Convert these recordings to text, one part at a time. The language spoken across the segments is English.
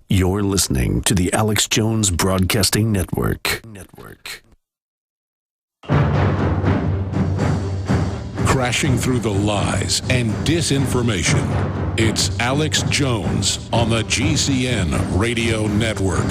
You're listening to the Alex Jones Broadcasting Network. Crashing through the lies and disinformation, it's Alex Jones on the GCN Radio Network.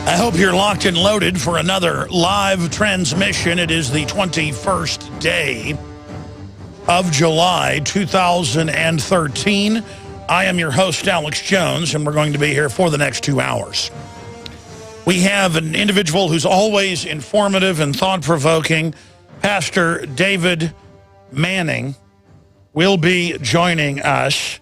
I hope you're locked and loaded for another live transmission. It is the 21st day of July 2013. I am your host, Alex Jones, and we're going to be here for the next 2 hours. We have an individual who's always informative and thought-provoking. Pastor David Manning will be joining us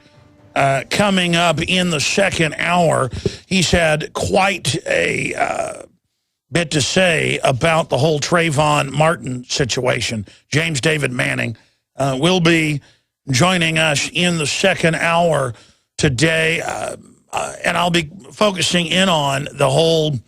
coming up in the second hour. He's had quite a bit to say about the whole Trayvon Martin situation. James David Manning will be joining us in the second hour today, and I'll be focusing in on the whole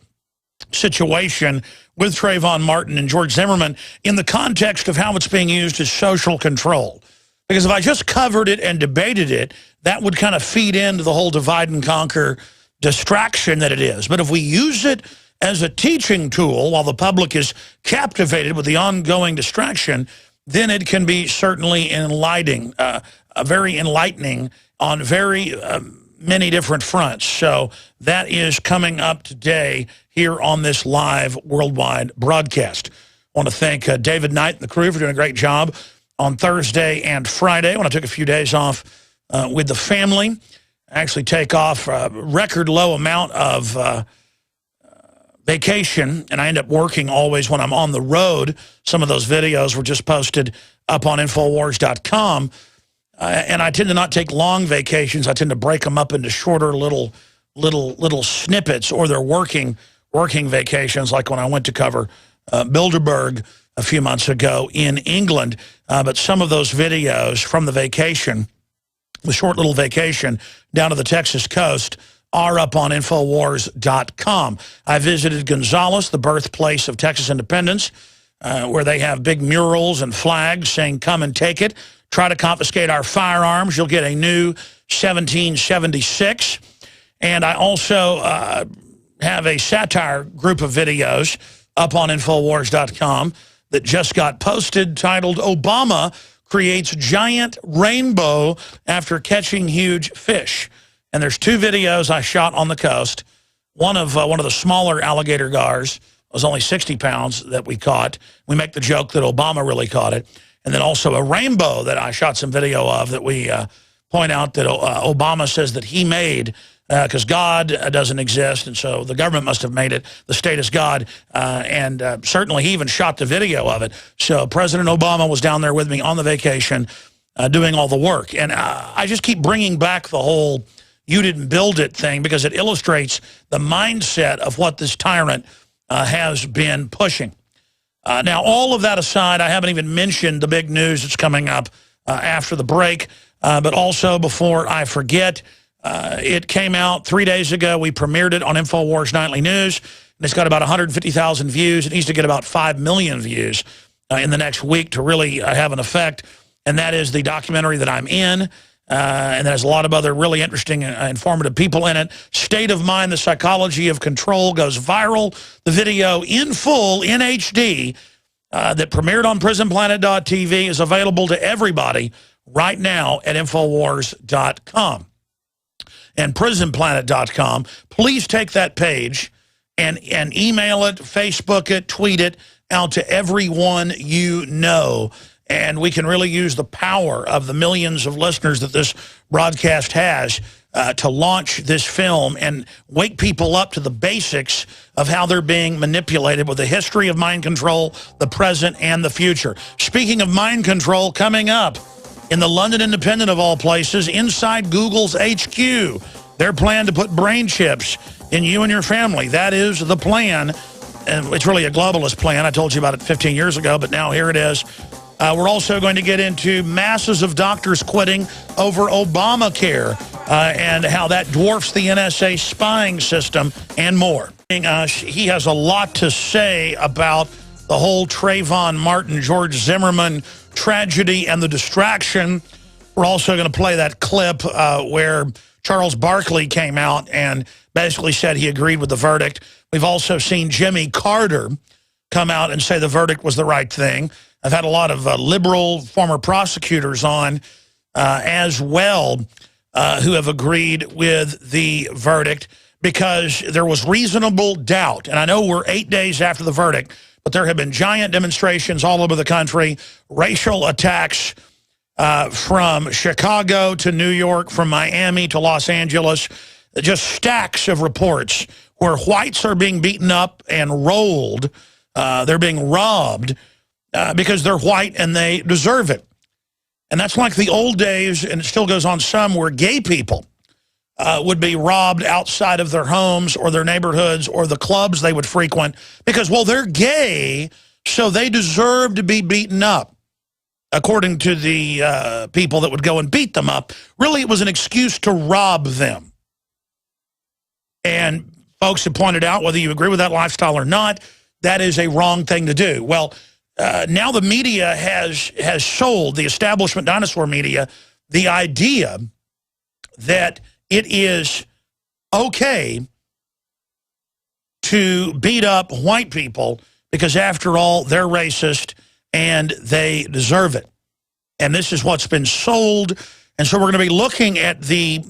situation with Trayvon Martin and George Zimmerman in the context of how it's being used as social control. Because if I just covered it and debated it, that would kind of feed into the whole divide and conquer distraction that it is. But if we use it as a teaching tool while the public is captivated with the ongoing distraction, then it can be certainly enlightening, very enlightening on very many different fronts. So that is coming up today here on this live worldwide broadcast. I want to thank David Knight and the crew for doing a great job on Thursday and Friday when I took a few days off with the family. I actually take off a record low amount of vacation, and I end up working always when I'm on the road. Some of those videos were just posted up on Infowars.com, and I tend to not take long vacations. I tend to break them up into shorter little snippets, or they're working vacations, like when I went to cover Bilderberg a few months ago in England. But some of those videos from the vacation, the short little vacation down to the Texas coast, are up on Infowars.com. I visited Gonzales, the birthplace of Texas independence, where they have big murals and flags saying, "Come and take it. Try to confiscate our firearms. You'll get a new 1776. And I also have a satire group of videos up on Infowars.com that just got posted titled, "Obama Creates Giant Rainbow After Catching Huge Fish." And there's two videos I shot on the coast. One of the smaller alligator gars was only 60 pounds that we caught. We make the joke that Obama really caught it. And then also a rainbow that I shot some video of that we point out that Obama says that he made, because God doesn't exist, and so the government must have made it. The state is God, and certainly he even shot the video of it. So President Obama was down there with me on the vacation doing all the work. And I just keep bringing back the whole "you didn't build it" thing, because it illustrates the mindset of what this tyrant has been pushing. Now, all of that aside, I haven't even mentioned the big news that's coming up after the break, but also, before I forget, it came out 3 days ago. We premiered it on InfoWars Nightly News, and it's got about 150,000 views. It needs to get about 5 million views in the next week to really have an effect, and that is the documentary that I'm in, and there's a lot of other really interesting informative people in it. State of Mind, the Psychology of Control goes viral. The video in full, in HD, that premiered on PrisonPlanet.tv is available to everybody right now at Infowars.com. And PrisonPlanet.com, please take that page and email it, Facebook it, tweet it out to everyone you know. And we can really use the power of the millions of listeners that this broadcast has to launch this film and wake people up to the basics of how they're being manipulated with the history of mind control, the present, and the future. Speaking of mind control, coming up in the London Independent, of all places, inside Google's HQ, their plan to put brain chips in you and your family. That is the plan. And it's really a globalist plan. I told you about it 15 years ago, but now here it is. We're also going to get into masses of doctors quitting over Obamacare and how that dwarfs the NSA spying system and more. He has a lot to say about the whole Trayvon Martin, George Zimmerman tragedy and the distraction. We're also going to play that clip where Charles Barkley came out and basically said he agreed with the verdict. We've also seen Jimmy Carter come out and say the verdict was the right thing. I've had a lot of liberal former prosecutors on as well who have agreed with the verdict because there was reasonable doubt. And I know we're 8 days after the verdict, but there have been giant demonstrations all over the country, racial attacks from Chicago to New York, from Miami to Los Angeles, just stacks of reports where whites are being beaten up and rolled. They're being robbed because they're white and they deserve it. And that's like the old days, and it still goes on some, where gay people would be robbed outside of their homes or their neighborhoods or the clubs they would frequent because, well, they're gay, so they deserve to be beaten up, according to the people that would go and beat them up. Really, it was an excuse to rob them. And folks have pointed out, whether you agree with that lifestyle or not, that is a wrong thing to do. Well, now the media has sold, the establishment dinosaur media, the idea that it is okay to beat up white people because, after all, they're racist and they deserve it. And this is what's been sold. And so we're going to be looking at the,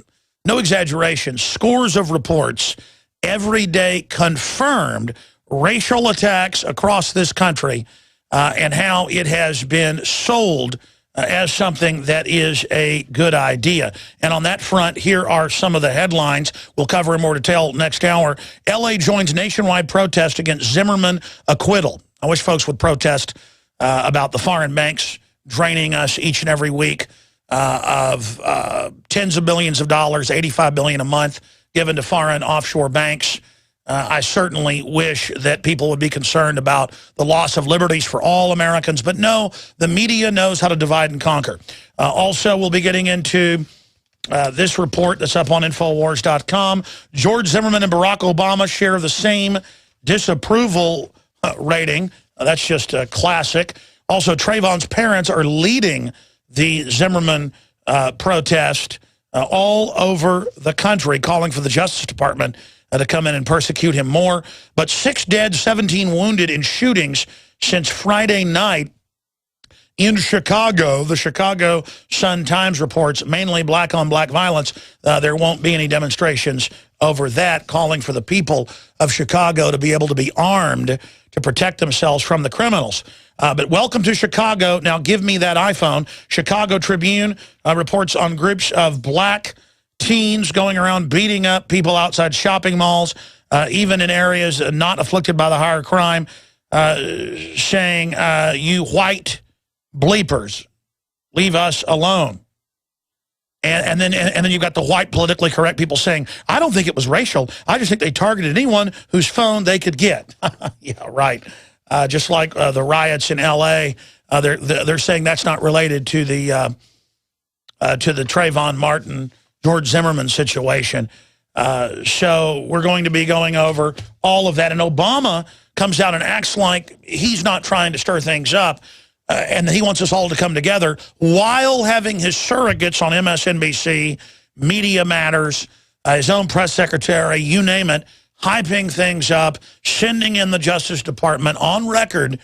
no exaggeration, scores of reports every day confirmed racial attacks across this country and how it has been sold as something that is a good idea. And on that front, here are some of the headlines. We'll cover in more detail next hour. L.A. joins nationwide protest against Zimmerman acquittal. I wish folks would protest about the foreign banks draining us each and every week of tens of billions of dollars, $85 billion a month given to foreign offshore banks. I certainly wish that people would be concerned about the loss of liberties for all Americans. But no, the media knows how to divide and conquer. Also, we'll be getting into this report that's up on Infowars.com. George Zimmerman and Barack Obama share the same disapproval rating. That's just a classic. Also, Trayvon's parents are leading the Zimmerman protest all over the country, calling for the Justice Department to come in and persecute him more. But 6 dead, 17 wounded in shootings since Friday night in Chicago. The Chicago Sun-Times reports mainly black-on-black violence. There won't be any demonstrations over that, calling for the people of Chicago to be able to be armed to protect themselves from the criminals. But welcome to Chicago. Now give me that iPhone. Chicago Tribune reports on groups of black teens going around beating up people outside shopping malls, even in areas not afflicted by the higher crime, saying, you white bleepers, leave us alone. And then you've got the white politically correct people saying, I don't think it was racial. I just think they targeted anyone whose phone they could get. Yeah, right. Just like the riots in L.A., they're saying that's not related to the Trayvon Martin, George Zimmerman situation. So we're going to be going over all of that. And Obama comes out and acts like he's not trying to stir things up and he wants us all to come together while having his surrogates on MSNBC, Media Matters, his own press secretary, you name it, hyping things up, sending in the Justice Department on record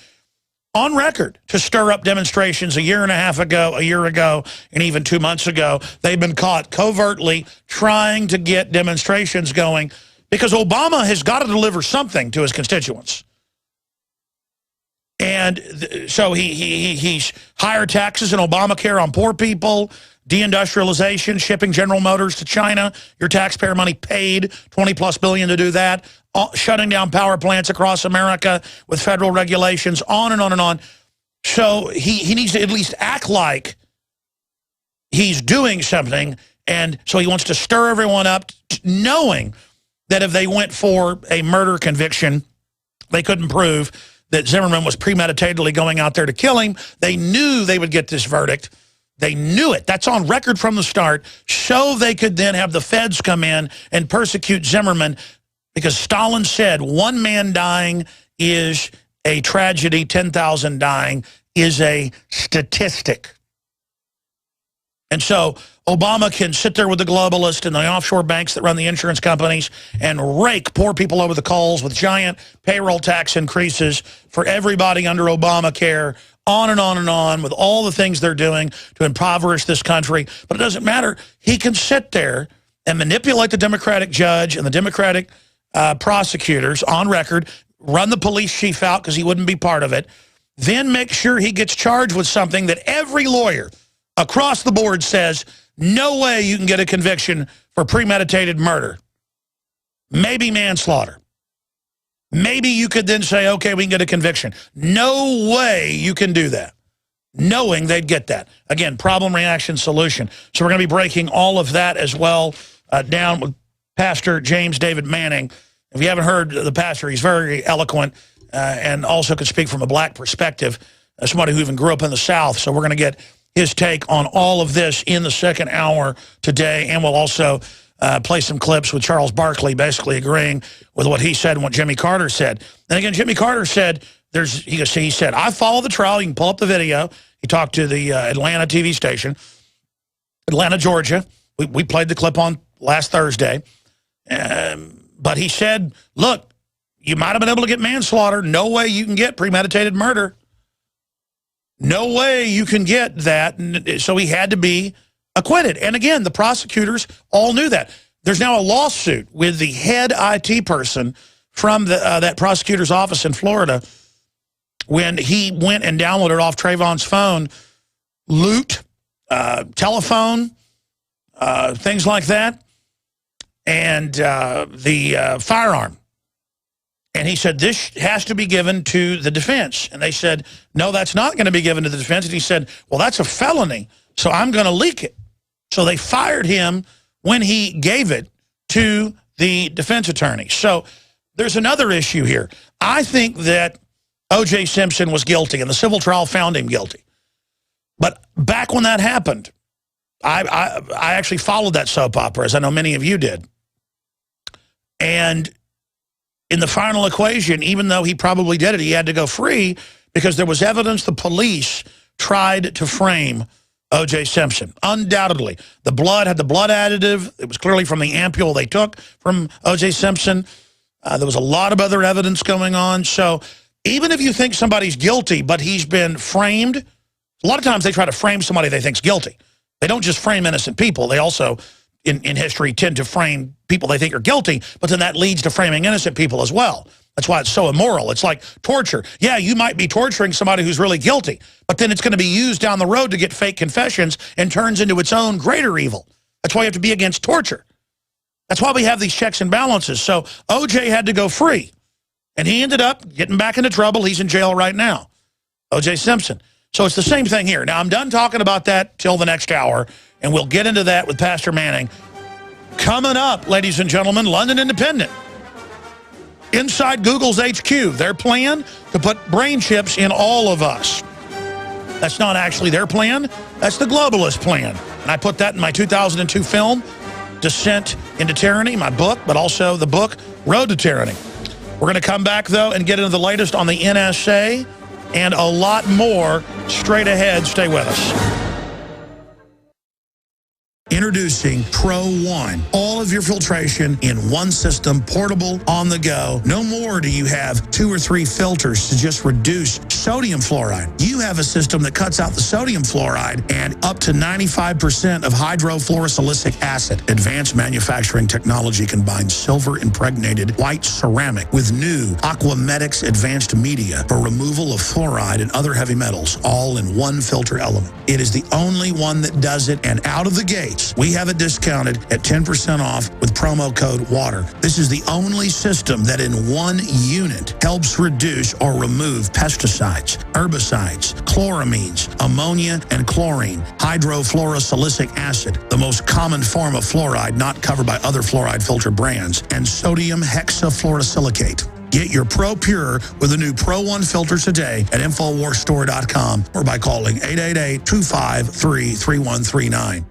to stir up demonstrations a year and a half ago, a year ago, and even 2 months ago. They've been caught covertly trying to get demonstrations going because Obama has got to deliver something to his constituents. And so he's higher taxes and Obamacare on poor people, deindustrialization, shipping General Motors to China, your taxpayer money paid, $20+ billion to do that, shutting down power plants across America with federal regulations, on and on and on. So he needs to at least act like he's doing something, and so he wants to stir everyone up, knowing that if they went for a murder conviction, they couldn't prove that Zimmerman was premeditatedly going out there to kill him. They knew they would get this verdict. They knew it. That's on record from the start, so they could then have the feds come in and persecute Zimmerman, because Stalin said 1 man dying is a tragedy, 10,000 dying is a statistic. And so Obama can sit there with the globalists and the offshore banks that run the insurance companies and rake poor people over the coals with giant payroll tax increases for everybody under Obamacare, on and on and on, with all the things they're doing to impoverish this country. But it doesn't matter. He can sit there and manipulate the Democratic judge and the Democratic prosecutors on record, run the police chief out because he wouldn't be part of it, then make sure he gets charged with something that every lawyer across the board says, no way you can get a conviction for premeditated murder. Maybe manslaughter. Maybe you could then say, okay, we can get a conviction. No way you can do that, knowing they'd get that. Again, problem, reaction, solution. So we're going to be breaking all of that as well down with Pastor James David Manning. If you haven't heard the pastor, he's very eloquent and also can speak from a black perspective, somebody who even grew up in the South. So we're going to get his take on all of this in the second hour today, and we'll also play some clips with Charles Barkley basically agreeing with what he said and what Jimmy Carter said. And again, Jimmy Carter said, he said, I follow the trial. You can pull up the video. He talked to the Atlanta TV station, Atlanta, Georgia. We played the clip on last Thursday. But he said, look, you might have been able to get manslaughter. No way you can get premeditated murder. No way you can get that. So he had to be acquitted. And again, the prosecutors all knew that. There's now a lawsuit with the head IT person from that prosecutor's office in Florida when he went and downloaded off Trayvon's phone loot, telephone, things like that, and the firearm. And he said, this has to be given to the defense. And they said, no, that's not going to be given to the defense. And he said, well, that's a felony, so I'm going to leak it. So they fired him when he gave it to the defense attorney. So there's another issue here. I think that O.J. Simpson was guilty, and the civil trial found him guilty. But back when that happened, I actually followed that soap opera, as I know many of you did. And in the final equation, even though he probably did it, he had to go free because there was evidence the police tried to frame O.J. Simpson. Undoubtedly. The blood had the blood additive. It was clearly from the ampule they took from O.J. Simpson. There was a lot of other evidence going on. So even if you think somebody's guilty, but he's been framed, a lot of times they try to frame somebody they think's guilty. They don't just frame innocent people. They also, in history, tend to frame people they think are guilty, but then that leads to framing innocent people as well. That's why it's so immoral. It's like torture. Yeah, you might be torturing somebody who's really guilty, but then it's going to be used down the road to get fake confessions and turns into its own greater evil. That's why you have to be against torture. That's why we have these checks and balances. So O.J. had to go free, and he ended up getting back into trouble. He's in jail right now, O.J. Simpson. So it's the same thing here. Now, I'm done talking about that till the next hour, and we'll get into that with Pastor Manning. Coming up, ladies and gentlemen, London Independent. Inside Google's HQ, their plan to put brain chips in all of us. That's not actually their plan. That's the globalist plan. And I put that in my 2002 film, Descent into Tyranny, my book, but also the book, Road to Tyranny. We're going to come back, though, and get into the latest on the NSA and a lot more straight ahead. Stay with us. Introducing Pro One. All of your filtration in one system, portable, on the go. No more do you have 2 or 3 filters to just reduce sodium fluoride. You have a system that cuts out the sodium fluoride and up to 95% of hydrofluorosilicic acid. Advanced manufacturing technology combines silver-impregnated white ceramic with new Aquamedics advanced media for removal of fluoride and other heavy metals, all in one filter element. It is the only one that does it, and out of the gate, we have it discounted at 10% off with promo code WATER. This is the only system that in one unit helps reduce or remove pesticides, herbicides, chloramines, ammonia, and chlorine, hydrofluorosilicic acid, the most common form of fluoride not covered by other fluoride filter brands, and sodium hexafluorosilicate. Get your Pro Pure with the new Pro 1 filter today at InfoWarsStore.com or by calling 888-253-3139.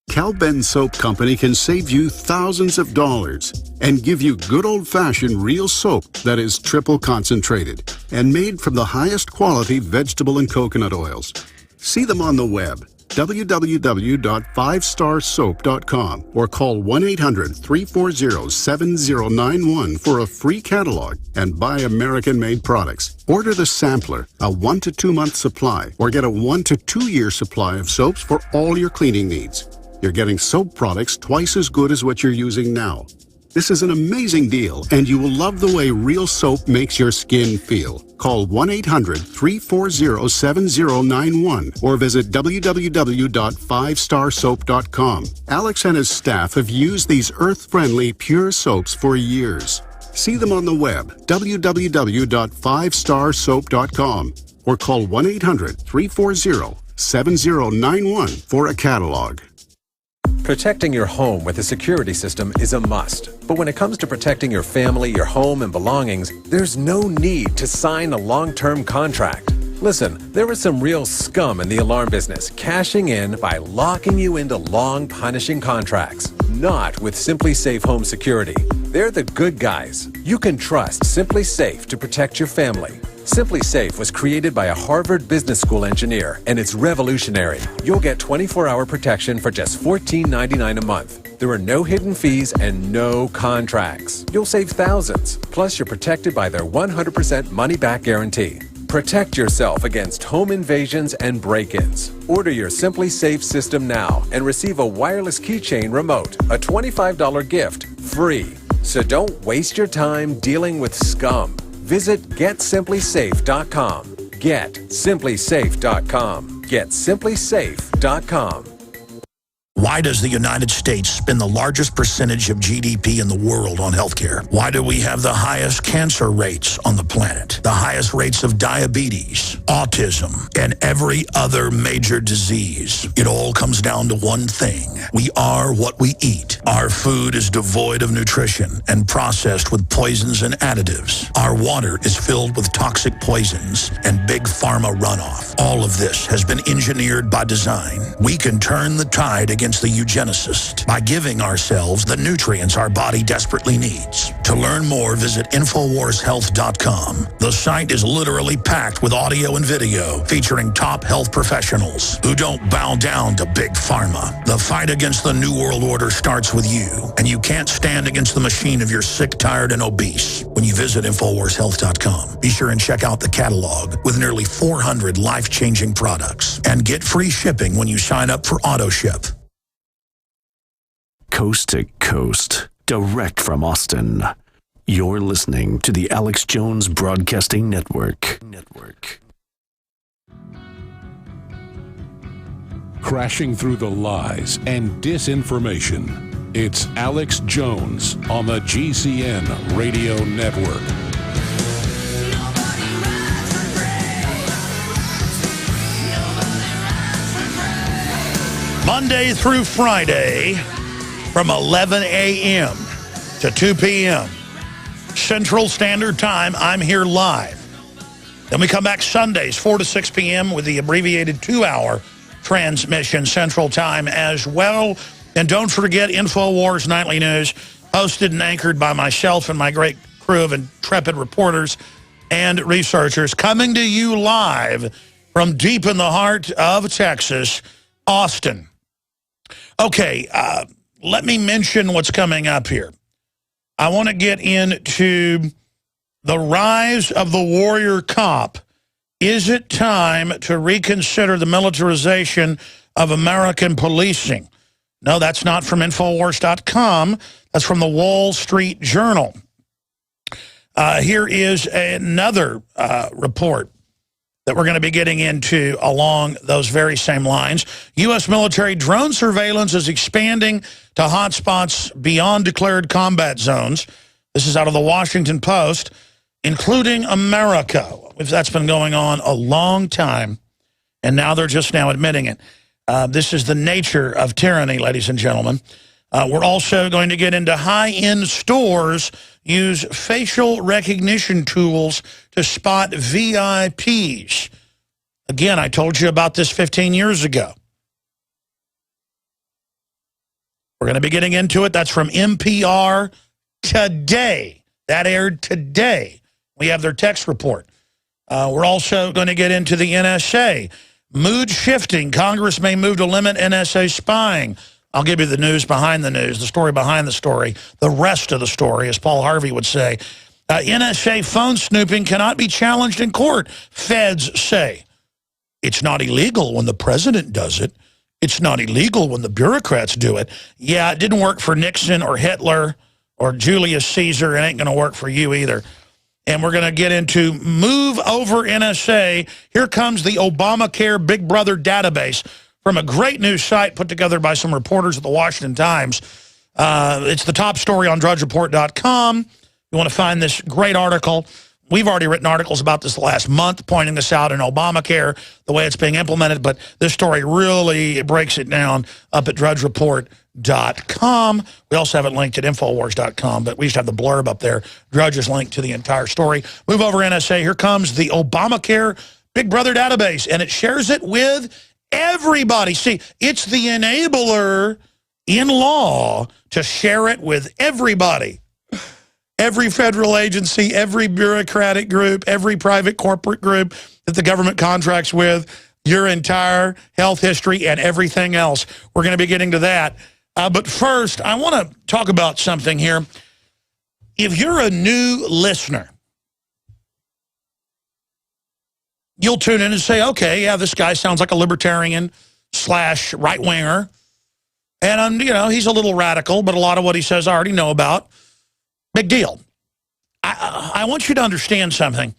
Cal-Ben Soap Company can save you thousands of dollars and give you good old-fashioned real soap that is triple concentrated and made from the highest quality vegetable and coconut oils. See them on the web, www.5starsoap.com, or call 1-800-340-7091 for a free catalog and buy American-made products. Order the sampler, a 1 to 2 month supply, or get a 1 to 2 year supply of soaps for all your cleaning needs. You're getting soap products twice as good as what you're using now. This is an amazing deal, and you will love the way real soap makes your skin feel. Call 1-800-340-7091 or visit www.5starsoap.com. Alex and his staff have used these earth-friendly, pure soaps for years. See them on the web, www.5starsoap.com, or call 1-800-340-7091 for a catalog. Protecting your home with a security system is a must. But when it comes to protecting your family, your home, and belongings, there's no need to sign a long-term contract. Listen, there is some real scum in the alarm business, cashing in by locking you into long, punishing contracts. Not with Simply Safe Home Security. They're the good guys. You can trust Simply Safe to protect your family. Simply Safe was created by a Harvard Business School engineer, and it's revolutionary. You'll get 24-hour protection for just $14.99 a month. There are no hidden fees and no contracts. You'll save thousands. Plus, you're protected by their 100% money-back guarantee. Protect yourself against home invasions and break-ins. Order your Simply Safe system now and receive a wireless keychain remote, a $25 gift, free. So don't waste your time dealing with scum. Visit GetSimplySafe.com. GetSimplySafe.com. GetSimplySafe.com. Why does the United States spend the largest percentage of GDP in the world on healthcare? Why do we have the highest cancer rates on the planet, the highest rates of diabetes, autism, and every other major disease? It all comes down to one thing. We are what we eat. Our food is devoid of nutrition and processed with poisons and additives. Our water is filled with toxic poisons and big pharma runoff. All of this has been engineered by design. We can turn the tide against the eugenicist by giving ourselves the nutrients our body desperately needs. To learn more, visit InfoWarsHealth.com. The site is literally packed with audio and video featuring top health professionals who don't bow down to big pharma. The fight against the New World Order starts with you, and you can't stand against the machine if you're sick, tired, and obese. When you visit InfoWarsHealth.com, be sure and check out the catalog with nearly 400 life-changing products. And get free shipping when you sign up for AutoShip. Coast to coast, direct from Austin. You're listening to the Alex Jones Broadcasting Network. Crashing through the lies and disinformation. It's Alex Jones on the GCN Radio Network. Monday through Friday from 11 a.m. to 2 p.m. Central Standard Time. I'm here live. Then we come back Sundays, 4 to 6 p.m. with the abbreviated 2-hour transmission Central Time as well. And don't forget InfoWars Nightly News, hosted and anchored by myself and my great crew of intrepid reporters and researchers, coming to you live from deep in the heart of Texas, Austin. Okay, let me mention what's coming up here. I want to get into the rise of the warrior cop. Is it time to reconsider the militarization of American policing? No, that's not from Infowars.com. That's from the Wall Street Journal. Here is another report that we're going to be getting into along those very same lines. U.S. military drone surveillance is expanding to hotspots beyond declared combat zones. This is out of the Washington Post, including America. That's been going on a long time, and now they're just now admitting it. This is the nature of tyranny, ladies and gentlemen. We're also going to get into high-end stores use facial recognition tools to spot VIPs. Again, I told you about this 15 years ago. We're going to be getting into it. That's from NPR today. That aired today. We have their text report. We're also going to get into the NSA. Mood shifting. Congress may move to limit NSA spying. I'll give you the news behind the news, the story behind the story, the rest of the story, as Paul Harvey would say. NSA phone snooping cannot be challenged in court, feds say. It's not illegal when the president does it. It's not illegal when the bureaucrats do it. Yeah, it didn't work for Nixon or Hitler or Julius Caesar. It ain't going to work for you either. And we're going to get into move over NSA. Here comes the Obamacare Big Brother database from a great news site put together by some reporters at the Washington Times. It's the top story on drudgereport.com. You want to find this great article. We've already written articles about this last month, pointing this out in Obamacare, the way it's being implemented. But this story really breaks it down up at drudgereport.com. We also have it linked at Infowars.com, but we used to have the blurb up there. Drudge is linked to the entire story. Move over NSA. Here comes the Obamacare Big Brother database, and it shares it with everybody. See, it's the enabler in law to share it with everybody. Every federal agency, every bureaucratic group, every private corporate group that the government contracts with, your entire health history and everything else. We're going to be getting to that. But first, I want to talk about something here. If you're a new listener, you'll tune in and say, okay, yeah, this guy sounds like a libertarian / right-winger. And, you know, he's a little radical, but a lot of what he says I already know about. Big deal. I want you to understand something.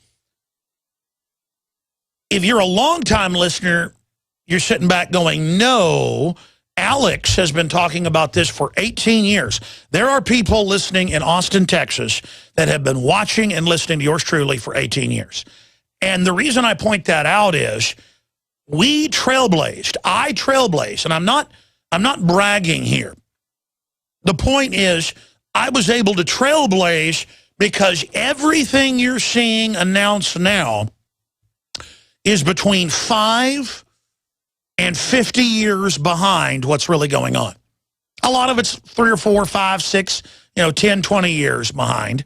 If you're a long-time listener, you're sitting back going, no, Alex has been talking about this for 18 years. There are people listening in Austin, Texas that have been watching and listening to yours truly for 18 years. And the reason I point that out is we trailblazed. I trailblazed, and I'm not bragging here. The point is I was able to trailblaze because everything you're seeing announced now is between 5 and 50 years behind what's really going on. A lot of it's 3 or 4, 5, 6, 10, 20 years behind.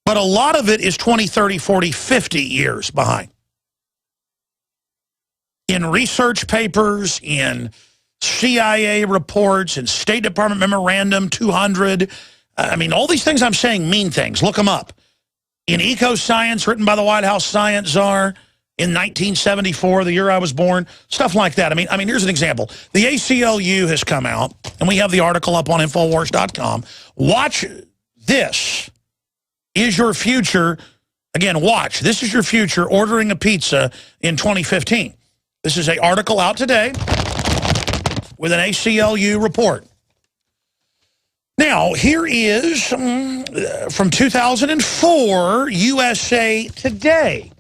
But a lot of it is 20, 30, 40, 50 years behind. In research papers, in CIA reports, in State Department Memorandum 200. I mean, all these things I'm saying mean things. Look them up. In Eco-Science, written by the White House Science Czar in 1974, the year I was born, stuff like that. I mean, here's an example. The ACLU has come out, and we have the article up on Infowars.com. Watch this. Is your future, again, watch. This is your future ordering a pizza in 2015. This is an article out today with an ACLU report. Now, here is from 2004, USA Today.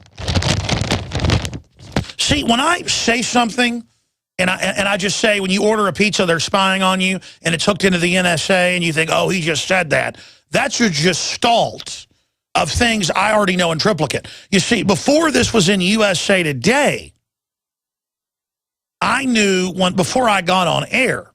See, when I say something, and I just say when you order a pizza, they're spying on you, and it's hooked into the NSA, and you think, oh, he just said that. That's your gestalt of things I already know in triplicate. You see, before this was in USA Today, I knew before I got on air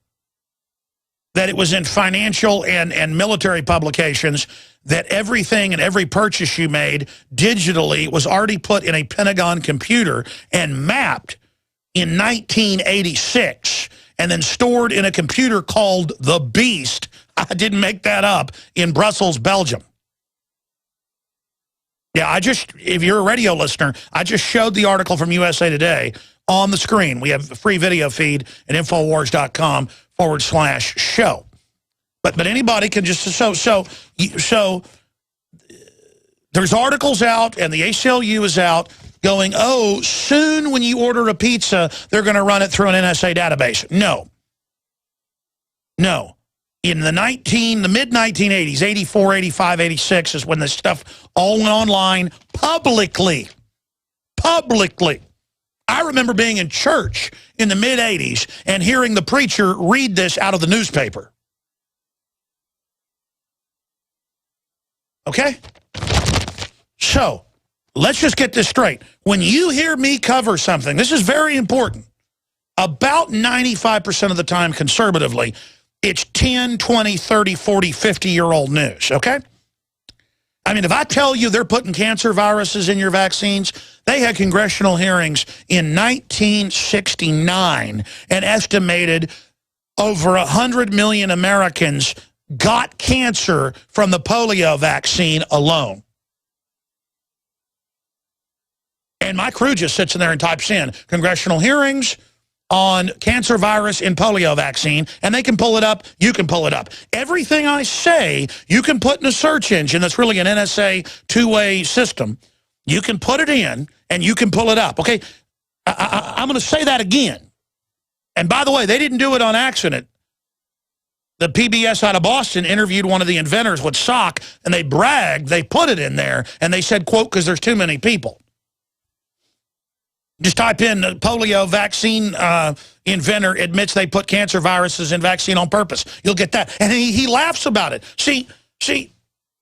that it was in financial and military publications that everything and every purchase you made digitally was already put in a Pentagon computer and mapped in 1986 and then stored in a computer called the Beast. I didn't make that up, in Brussels, Belgium. Yeah, if you're a radio listener, I just showed the article from USA Today on the screen. We have a free video feed at Infowars.com/show. But anybody can just, so there's articles out and the ACLU is out going, oh, soon when you order a pizza, they're going to run it through an NSA database. No. In the mid-1980s, 84, 85, 86 is when this stuff all went online publicly. I remember being in church in the mid-'80s and hearing the preacher read this out of the newspaper. Okay? So, let's just get this straight. When you hear me cover something, this is very important. About 95% of the time, conservatively, it's 10, 20, 30, 40, 50-year-old news, okay? I mean, if I tell you they're putting cancer viruses in your vaccines, they had congressional hearings in 1969 and estimated over 100 million Americans got cancer from the polio vaccine alone. And my crew just sits in there and types in congressional hearings on cancer virus in polio vaccine, and they can pull it up, you can pull it up. Everything I say, you can put in a search engine that's really an NSA two-way system. You can put it in, and you can pull it up, okay? I'm going to say that again. And by the way, they didn't do it on accident. The PBS out of Boston interviewed one of the inventors with Salk, and they bragged, they put it in there, and they said, quote, because there's too many people. Just type in polio vaccine inventor admits they put cancer viruses in vaccine on purpose. You'll get that. And he laughs about it. See,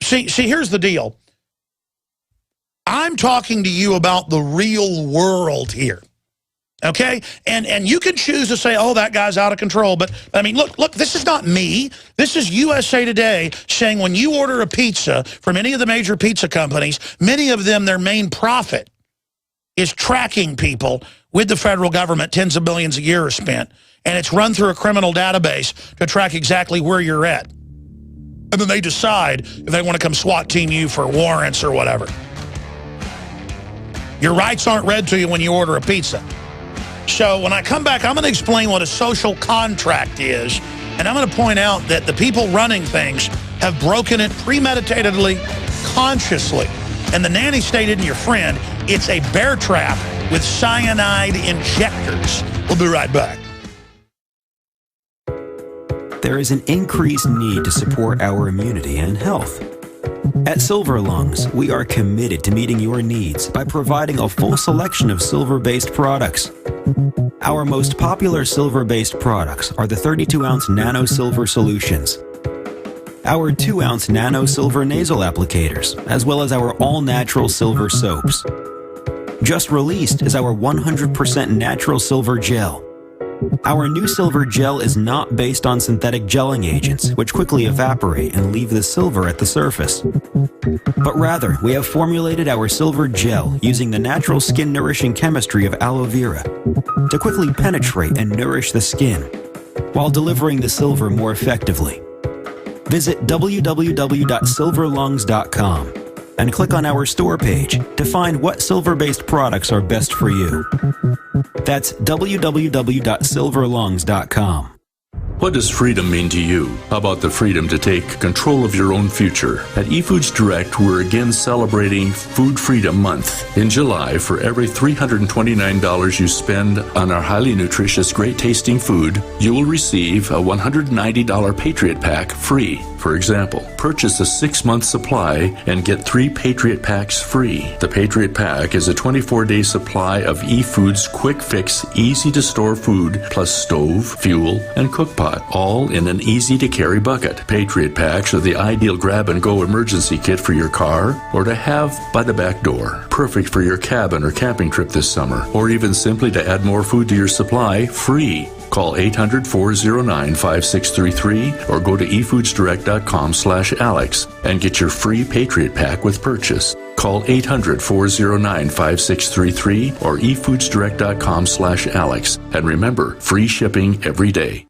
here's the deal. I'm talking to you about the real world here. Okay? And you can choose to say, oh, that guy's out of control. But, I mean, look, this is not me. This is USA Today saying when you order a pizza from any of the major pizza companies, many of them, their main profit is tracking people with the federal government. Tens of billions a year are spent. And it's run through a criminal database to track exactly where you're at. And then they decide if they want to come SWAT team you for warrants or whatever. Your rights aren't read to you when you order a pizza. So when I come back, I'm going to explain what a social contract is. And I'm going to point out that the people running things have broken it premeditatedly, consciously. And the nanny state isn't your friend. It's a bear trap with cyanide injectors. We'll be right back. There is an increased need to support our immunity and health. At Silver Lungs, we are committed to meeting your needs by providing a full selection of silver-based products. Our most popular silver-based products are the 32-ounce Nano Silver Solutions, our 2-ounce Nano Silver Nasal Applicators, as well as our all-natural silver soaps. Just released is our 100% natural silver gel. Our new silver gel is not based on synthetic gelling agents, which quickly evaporate and leave the silver at the surface. But rather, we have formulated our silver gel using the natural skin-nourishing chemistry of aloe vera to quickly penetrate and nourish the skin, while delivering the silver more effectively. Visit www.silverlungs.com and click on our store page to find what silver-based products are best for you. That's www.silverlungs.com. What does freedom mean to you? How about the freedom to take control of your own future? At eFoods Direct, we're again celebrating Food Freedom Month. In July, for every $329 you spend on our highly nutritious, great-tasting food, you will receive a $190 Patriot Pack free. For example, purchase a 6-month supply and get 3 Patriot Packs free. The Patriot Pack is a 24-day supply of eFoods quick fix, easy-to-store food, plus stove, fuel, and cook pot, all in an easy-to-carry bucket. Patriot Packs are the ideal grab-and-go emergency kit for your car or to have by the back door. Perfect for your cabin or camping trip this summer, or even simply to add more food to your supply, free. Call 800-409-5633 or go to efoodsdirect.com/Alex and get your free Patriot Pack with purchase. Call 800-409-5633 or efoodsdirect.com/Alex. And remember, free shipping every day.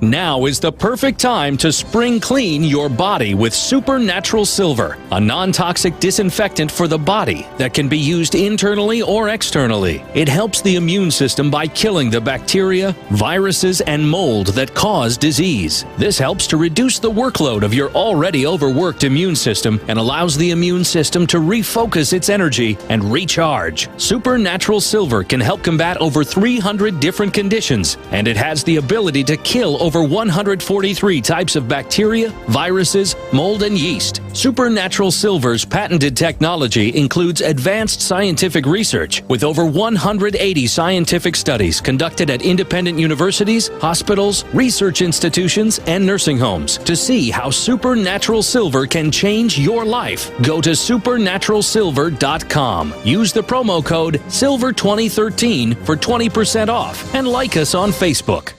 Now is the perfect time to spring clean your body with Supernatural Silver, a non-toxic disinfectant for the body that can be used internally or externally. It helps the immune system by killing the bacteria, viruses, and mold that cause disease. This helps to reduce the workload of your already overworked immune system and allows the immune system to refocus its energy and recharge. Supernatural Silver can help combat over 300 different conditions, and it has the ability to kill over 143 types of bacteria, viruses, mold, and yeast. Supernatural Silver's patented technology includes advanced scientific research with over 180 scientific studies conducted at independent universities, hospitals, research institutions, and nursing homes to see how Supernatural Silver can change your life. Go to supernaturalsilver.com. Use the promo code SILVER2013 for 20% off and like us on Facebook.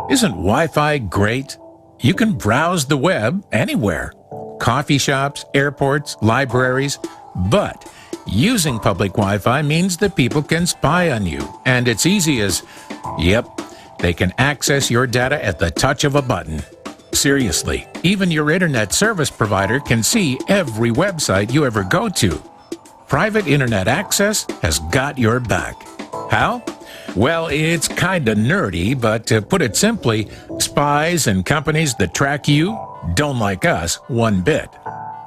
Isn't Wi-Fi great? You can browse the web anywhere. Coffee shops, airports, libraries. But using public Wi-Fi means that people can spy on you. And it's easy as, yep, they can access your data at the touch of a button. Seriously, even your internet service provider can see every website you ever go to. Private internet access has got your back. How? Well, it's kinda nerdy, but to put it simply, spies and companies that track you don't like us one bit.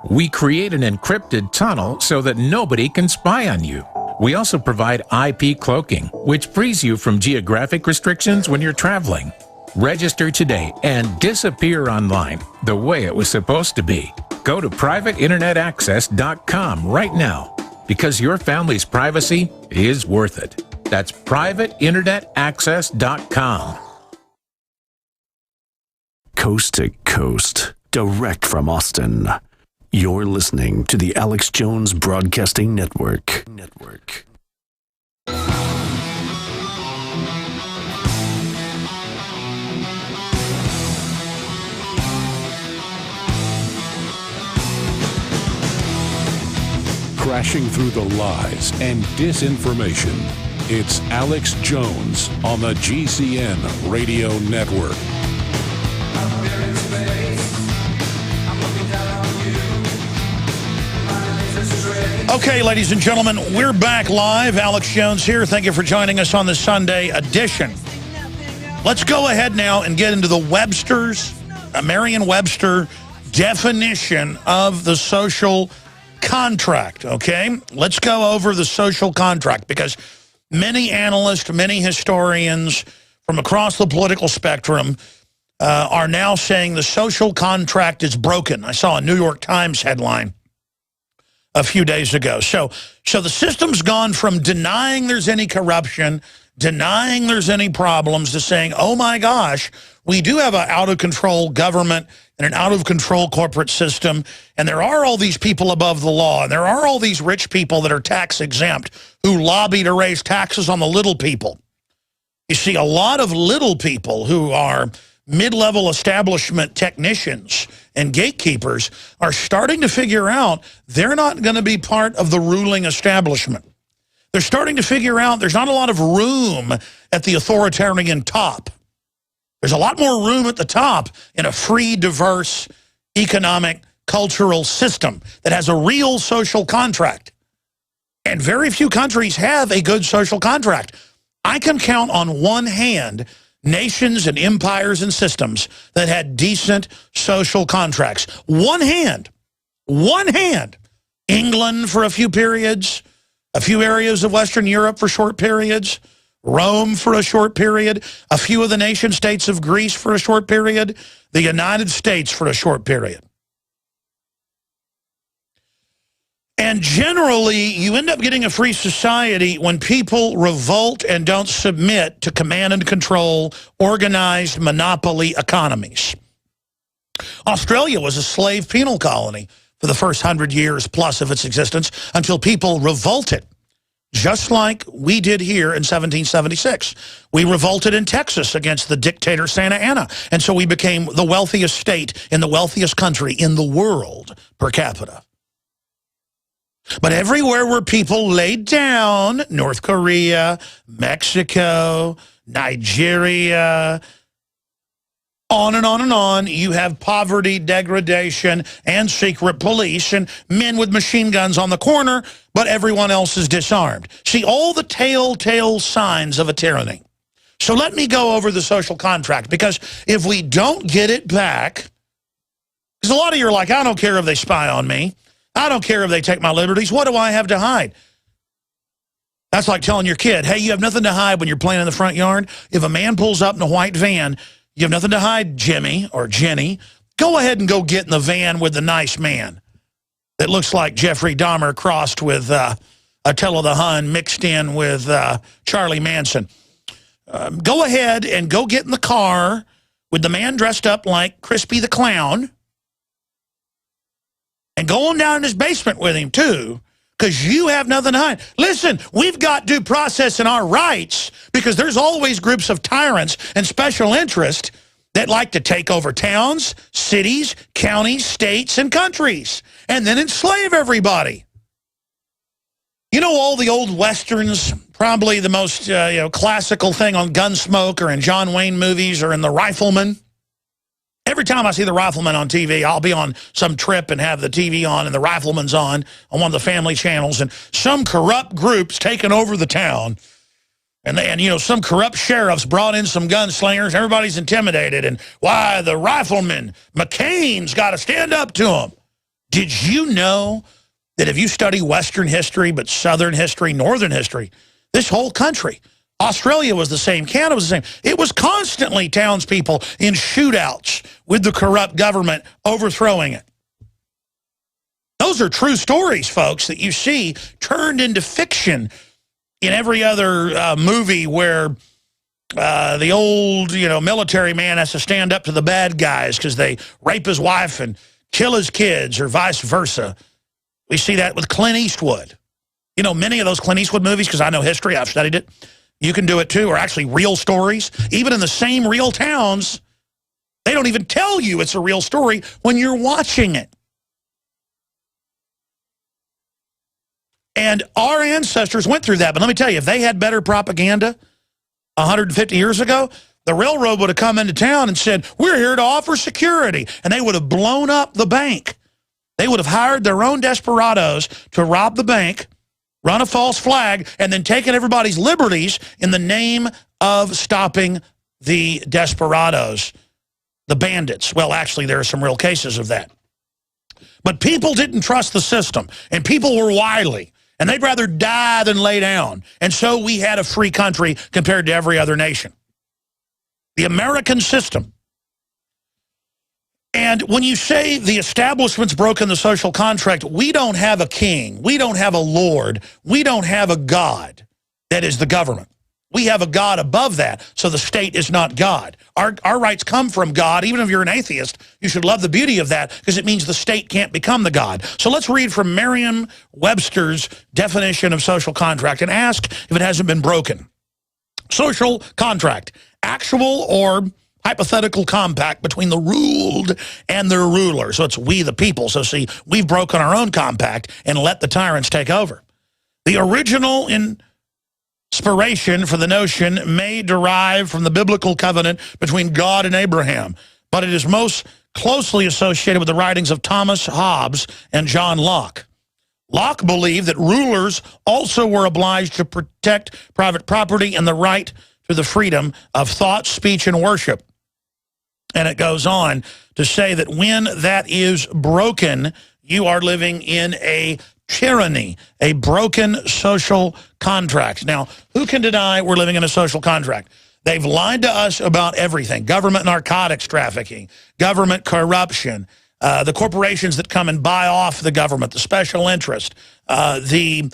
We create an encrypted tunnel so that nobody can spy on you. We also provide IP cloaking, which frees you from geographic restrictions when you're traveling. Register today and disappear online the way it was supposed to be. Go to privateinternetaccess.com right now, because your family's privacy is worth it. That's privateinternetaccess.com. Coast to coast, direct from Austin. You're listening to the Alex Jones Broadcasting Network. Crashing through the lies and disinformation. It's Alex Jones on the GCN Radio Network. Okay, ladies and gentlemen, we're back live. Alex Jones here. Thank you for joining us on the Sunday edition. Let's go ahead now and get into the Merriam-Webster definition of the social contract, okay? Let's go over the social contract, because many analysts, many historians from across the political spectrum are now saying the social contract is broken. I saw a New York Times headline a few days ago. So the system's gone from denying there's any corruption, denying there's any problems, to saying, oh my gosh, we do have an out-of-control government and an out-of-control corporate system, and there are all these people above the law, and there are all these rich people that are tax-exempt who lobby to raise taxes on the little people. You see, a lot of little people who are mid-level establishment technicians and gatekeepers are starting to figure out they're not going to be part of the ruling establishment. They're starting to figure out there's not a lot of room at the authoritarian top. There's a lot more room at the top in a free, diverse, economic, cultural system that has a real social contract. And very few countries have a good social contract. I can count on one hand nations and empires and systems that had decent social contracts. One hand. England for a few periods, a few areas of Western Europe for short periods, Rome for a short period, a few of the nation states of Greece for a short period, the United States for a short period. And generally, you end up getting a free society when people revolt and don't submit to command and control, organized monopoly economies. Australia was a slave penal colony for the first 100 years plus of its existence until people revolted, just like we did here in 1776. We revolted in Texas against the dictator Santa Anna, and so we became the wealthiest state in the wealthiest country in the world per capita. But everywhere where people laid down, North Korea, Mexico, Nigeria, on and on and on, you have poverty, degradation, and secret police, and men with machine guns on the corner, but everyone else is disarmed. See, all the telltale signs of a tyranny. So let me go over the social contract, because if we don't get it back, because a lot of you are like, I don't care if they spy on me. I don't care if they take my liberties. What do I have to hide? That's like telling your kid, hey, you have nothing to hide when you're playing in the front yard. If a man pulls up in a white van, You have nothing to hide, Jimmy or Jenny. Go ahead and go get in the van with the nice man that looks like Jeffrey Dahmer crossed with Attila the Hun mixed in with Charlie Manson. Go ahead and go get in the car with the man dressed up like Crispy the Clown and go on down in his basement with him, too, because you have nothing to hide. Listen, we've got due process in our rights because there's always groups of tyrants and special interest that like to take over towns, cities, counties, states, and countries, and then enslave everybody. You know, all the old Westerns, probably the most classical thing on Gunsmoke or in John Wayne movies or in The Rifleman. Every time I see The Rifleman on TV, I'll be on some trip and have the TV on and The Rifleman's on one of the family channels, and some corrupt group's taken over the town. And you know, some corrupt sheriffs brought in some gunslingers. Everybody's intimidated. And why, the Rifleman, McCain's got to stand up to him. Did you know that if you study Western history, but Southern history, Northern history, this whole country, Australia was the same, Canada was the same. It was constantly townspeople in shootouts with the corrupt government overthrowing it. Those are true stories, folks, that you see turned into fiction in every other movie where the old, military man has to stand up to the bad guys because they rape his wife and kill his kids or vice versa. We see that with Clint Eastwood. You know, many of those Clint Eastwood movies, because I know history, I've studied it, you can do it too, are actually real stories. Even in the same real towns, they don't even tell you it's a real story when you're watching it. And our ancestors went through that. But let me tell you, if they had better propaganda 150 years ago, the railroad would have come into town and said, we're here to offer security. And they would have blown up the bank. They would have hired their own desperados to rob the bank, run a false flag, and then taken everybody's liberties in the name of stopping the desperados, the bandits. Well, actually, there are some real cases of that. But people didn't trust the system, and people were wily. And they'd rather die than lay down. And so we had a free country compared to every other nation. The American system. And when you say the establishment's broken the social contract, we don't have a king. We don't have a lord. We don't have a God that is the government. We have a God above that, so the state is not God. Our rights come from God. Even if you're an atheist, you should love the beauty of that because it means the state can't become the God. So let's read from Merriam-Webster's definition of social contract and ask if it hasn't been broken. Social contract, actual or hypothetical compact between the ruled and their ruler. So it's we the people. So see, we've broken our own compact and let the tyrants take over. The original inspiration for the notion may derive from the biblical covenant between God and Abraham, but it is most closely associated with the writings of Thomas Hobbes and John Locke. Locke believed that rulers also were obliged to protect private property and the right to the freedom of thought, speech, and worship. And it goes on to say that when that is broken, you are living in a tyranny, a broken social contract. Now, who can deny we're living in a social contract? They've lied to us about everything. Government narcotics trafficking, government corruption, the corporations that come and buy off the government, the special interest, the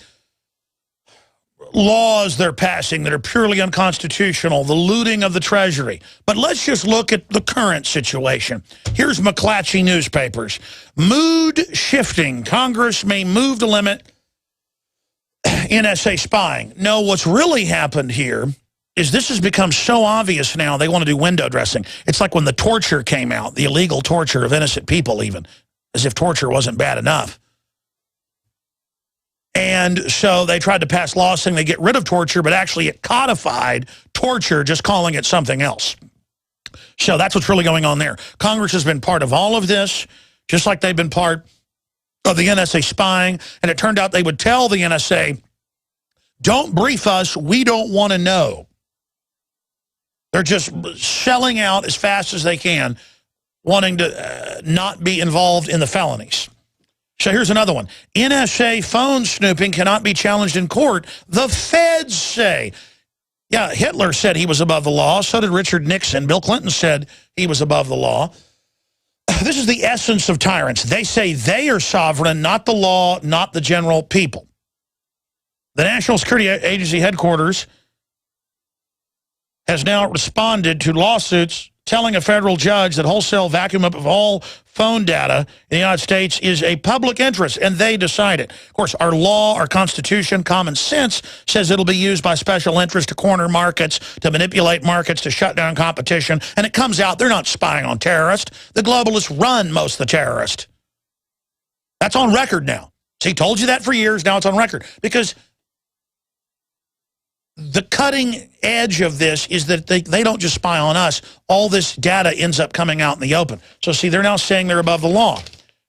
laws they're passing that are purely unconstitutional, the looting of the Treasury. But let's just look at the current situation. Here's McClatchy newspapers. Mood shifting. Congress may move to limit NSA spying. No, what's really happened here is this has become so obvious now they want to do window dressing. It's like when the torture came out, the illegal torture of innocent people even, as if torture wasn't bad enough. And so they tried to pass laws saying they get rid of torture, but actually it codified torture, just calling it something else. So that's what's really going on there. Congress has been part of all of this, just like they've been part of the NSA spying. And it turned out they would tell the NSA, don't brief us, we don't want to know. They're just shelling out as fast as they can, wanting to not be involved in the felonies. So here's another one. NSA phone snooping cannot be challenged in court, the feds say. Yeah, Hitler said he was above the law. So did Richard Nixon. Bill Clinton said he was above the law. This is the essence of tyrants. They say they are sovereign, not the law, not the general people. The National Security Agency headquarters has now responded to lawsuits telling a federal judge that wholesale vacuum up of all phone data in the United States is a public interest, and they decide it. Of course, our law, our Constitution, common sense says it'll be used by special interests to corner markets, to manipulate markets, to shut down competition, and it comes out they're not spying on terrorists. The globalists run most of the terrorists. That's on record now. See, told you that for years, now it's on record. Because the cutting edge of this is that they don't just spy on us. All this data ends up coming out in the open. So see, they're now saying they're above the law.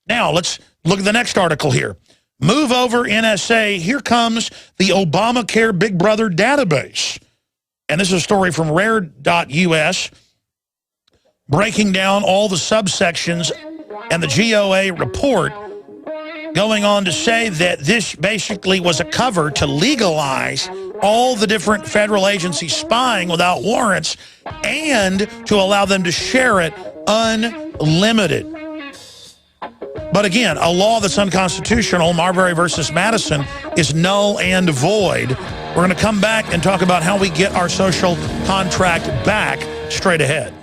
Now, let's look at the next article here. Move over, NSA. Here comes the Obamacare Big Brother database. And this is a story from rare.us breaking down all the subsections and the GOA report, going on to say that this basically was a cover to legalize all the different federal agencies spying without warrants and to allow them to share it unlimited. But again, a law that's unconstitutional, Marbury versus Madison, is null and void. We're going to come back and talk about how we get our social contract back straight ahead.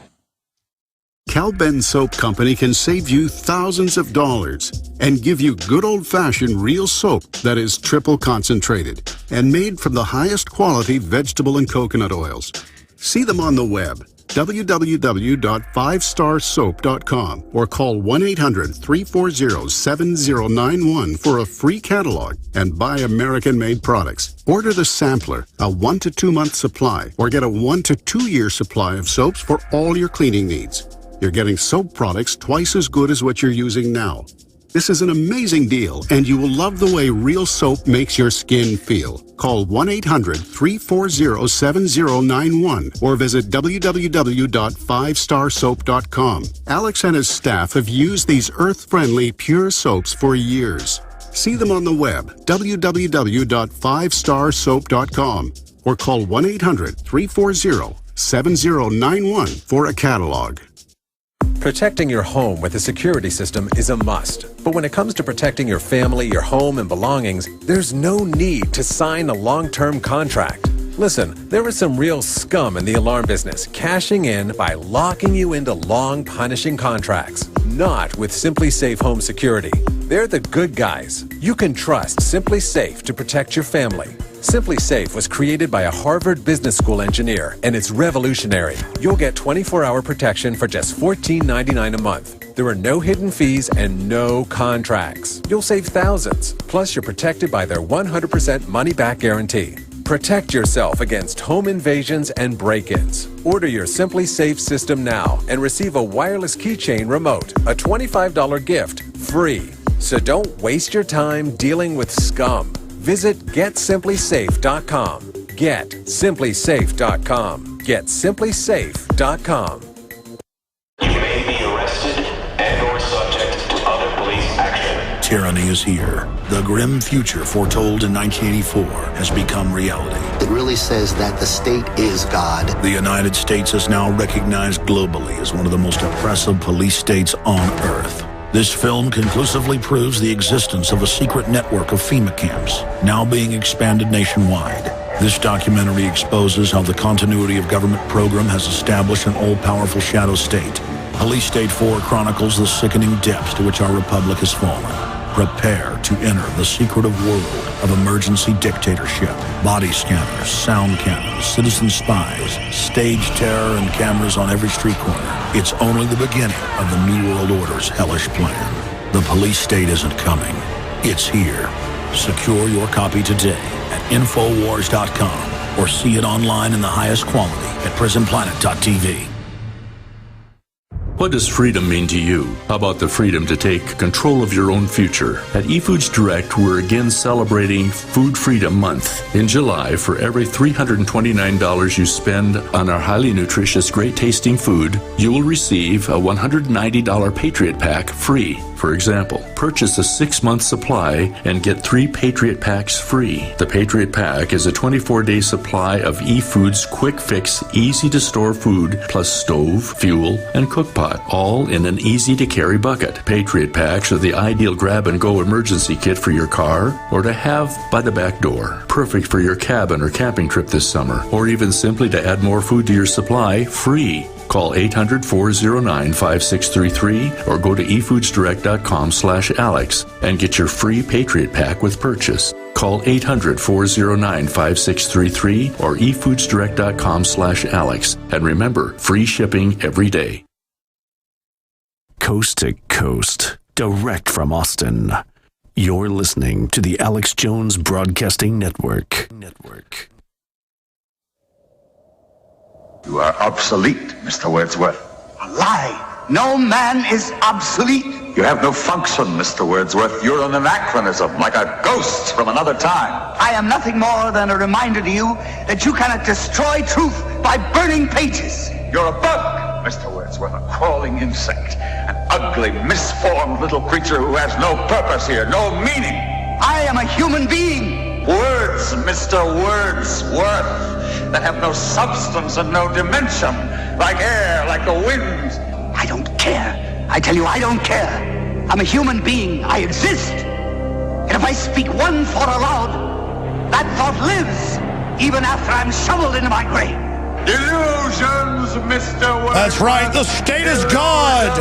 Cal-Ben Soap Company can save you thousands of dollars and give you good old-fashioned real soap that is triple concentrated and made from the highest quality vegetable and coconut oils. See them on the web, www.5starsoap.com, or call 1-800-340-7091 for a free catalog and buy American-made products. Order the sampler, a 1 to 2 month supply, or get a 1 to 2 year supply of soaps for all your cleaning needs. You're getting soap products twice as good as what you're using now. This is an amazing deal, and you will love the way real soap makes your skin feel. Call 1-800-340-7091 or visit www.5starsoap.com. Alex and his staff have used these earth-friendly, pure soaps for years. See them on the web, www.5starsoap.com, or call 1-800-340-7091 for a catalog. Protecting your home with a security system is a must. But when it comes to protecting your family, your home, and belongings, there's no need to sign a long-term contract. Listen, there is some real scum in the alarm business, cashing in by locking you into long, punishing contracts. Not with Simply Safe Home Security. They're the good guys. You can trust Simply Safe to protect your family. Simply Safe was created by a Harvard Business School engineer, and it's revolutionary. You'll get 24-hour protection for just $14.99 a month. There are no hidden fees and no contracts. You'll save thousands. Plus, you're protected by their 100% money-back guarantee. Protect yourself against home invasions and break-ins. Order your Simply Safe system now and receive a wireless keychain remote, a $25 gift, free. So don't waste your time dealing with scum. Visit GetSimplySafe.com. GetSimplySafe.com. GetSimplySafe.com. You may be arrested and/or subject to other police action. Tyranny is here. The grim future foretold in 1984 has become reality. It really says that the state is God. The United States is now recognized globally as one of the most oppressive police states on earth. This film conclusively proves the existence of a secret network of FEMA camps, now being expanded nationwide. This documentary exposes how the continuity of government program has established an all-powerful shadow state. Police State 4 chronicles the sickening depths to which our republic has fallen. Prepare to enter the secretive world of emergency dictatorship, body scanners, sound cannons, citizen spies, stage terror, and cameras on every street corner. It's only the beginning of the New World Order's hellish plan. The police state isn't coming. It's here. Secure your copy today at Infowars.com or see it online in the highest quality at PrisonPlanet.tv. What does freedom mean to you? How about the freedom to take control of your own future? At eFoods Direct, we're again celebrating Food Freedom Month. In July, for every $329 you spend on our highly nutritious, great-tasting food, you will receive a $190 Patriot Pack free. For example, purchase a 6-month supply and get 3 Patriot Packs free. The Patriot Pack is a 24-day supply of eFoods quick fix, easy to store food, plus stove, fuel, and cook pot, all in an easy to carry bucket. Patriot Packs are the ideal grab and go emergency kit for your car or to have by the back door. Perfect for your cabin or camping trip this summer, or even simply to add more food to your supply free. Call 800-409-5633 or go to efoodsdirect.com/Alex and get your free Patriot Pack with purchase. Call 800-409-5633 or efoodsdirect.com/Alex. And remember, free shipping every day. Coast to coast, direct from Austin. You're listening to the Alex Jones Broadcasting Network. You are obsolete, Mr. Wordsworth. A lie. No man is obsolete. You have no function, Mr. Wordsworth. You're an anachronism, like a ghost from another time. I am nothing more than a reminder to you that you cannot destroy truth by burning pages. You're a bug, Mr. Wordsworth, a crawling insect, an ugly, misformed little creature who has no purpose here, no meaning. I am a human being. Words, Mr. Wordsworth, that have no substance and no dimension, like air, like the wind. I don't care. I tell you, I don't care. I'm a human being. I exist. And if I speak one thought aloud, that thought lives, even after I'm shoveled into my grave. Illusions, Mr. Wordsworth. That's right, the state is God.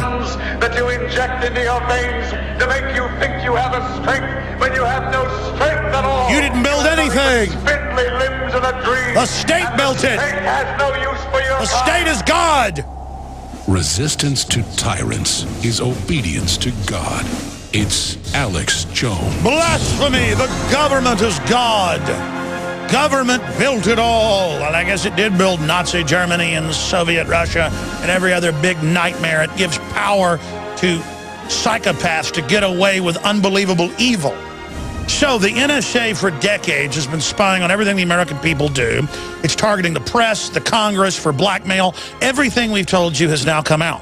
That you inject into your veins to make you think you have a strength when you have no strength at all. You didn't build anything. Spindly limbs and a dream. The state built it. The state has no use for your The state is God. Resistance to tyrants is obedience to God. It's Alex Jones. Blasphemy! The government is God. Government built it all. And I guess it did build Nazi Germany and Soviet Russia and every other big nightmare. It gives power to psychopaths to get away with unbelievable evil. So the NSA for decades has been spying on everything the American people do. It's targeting the press, the Congress for blackmail. Everything we've told you has now come out.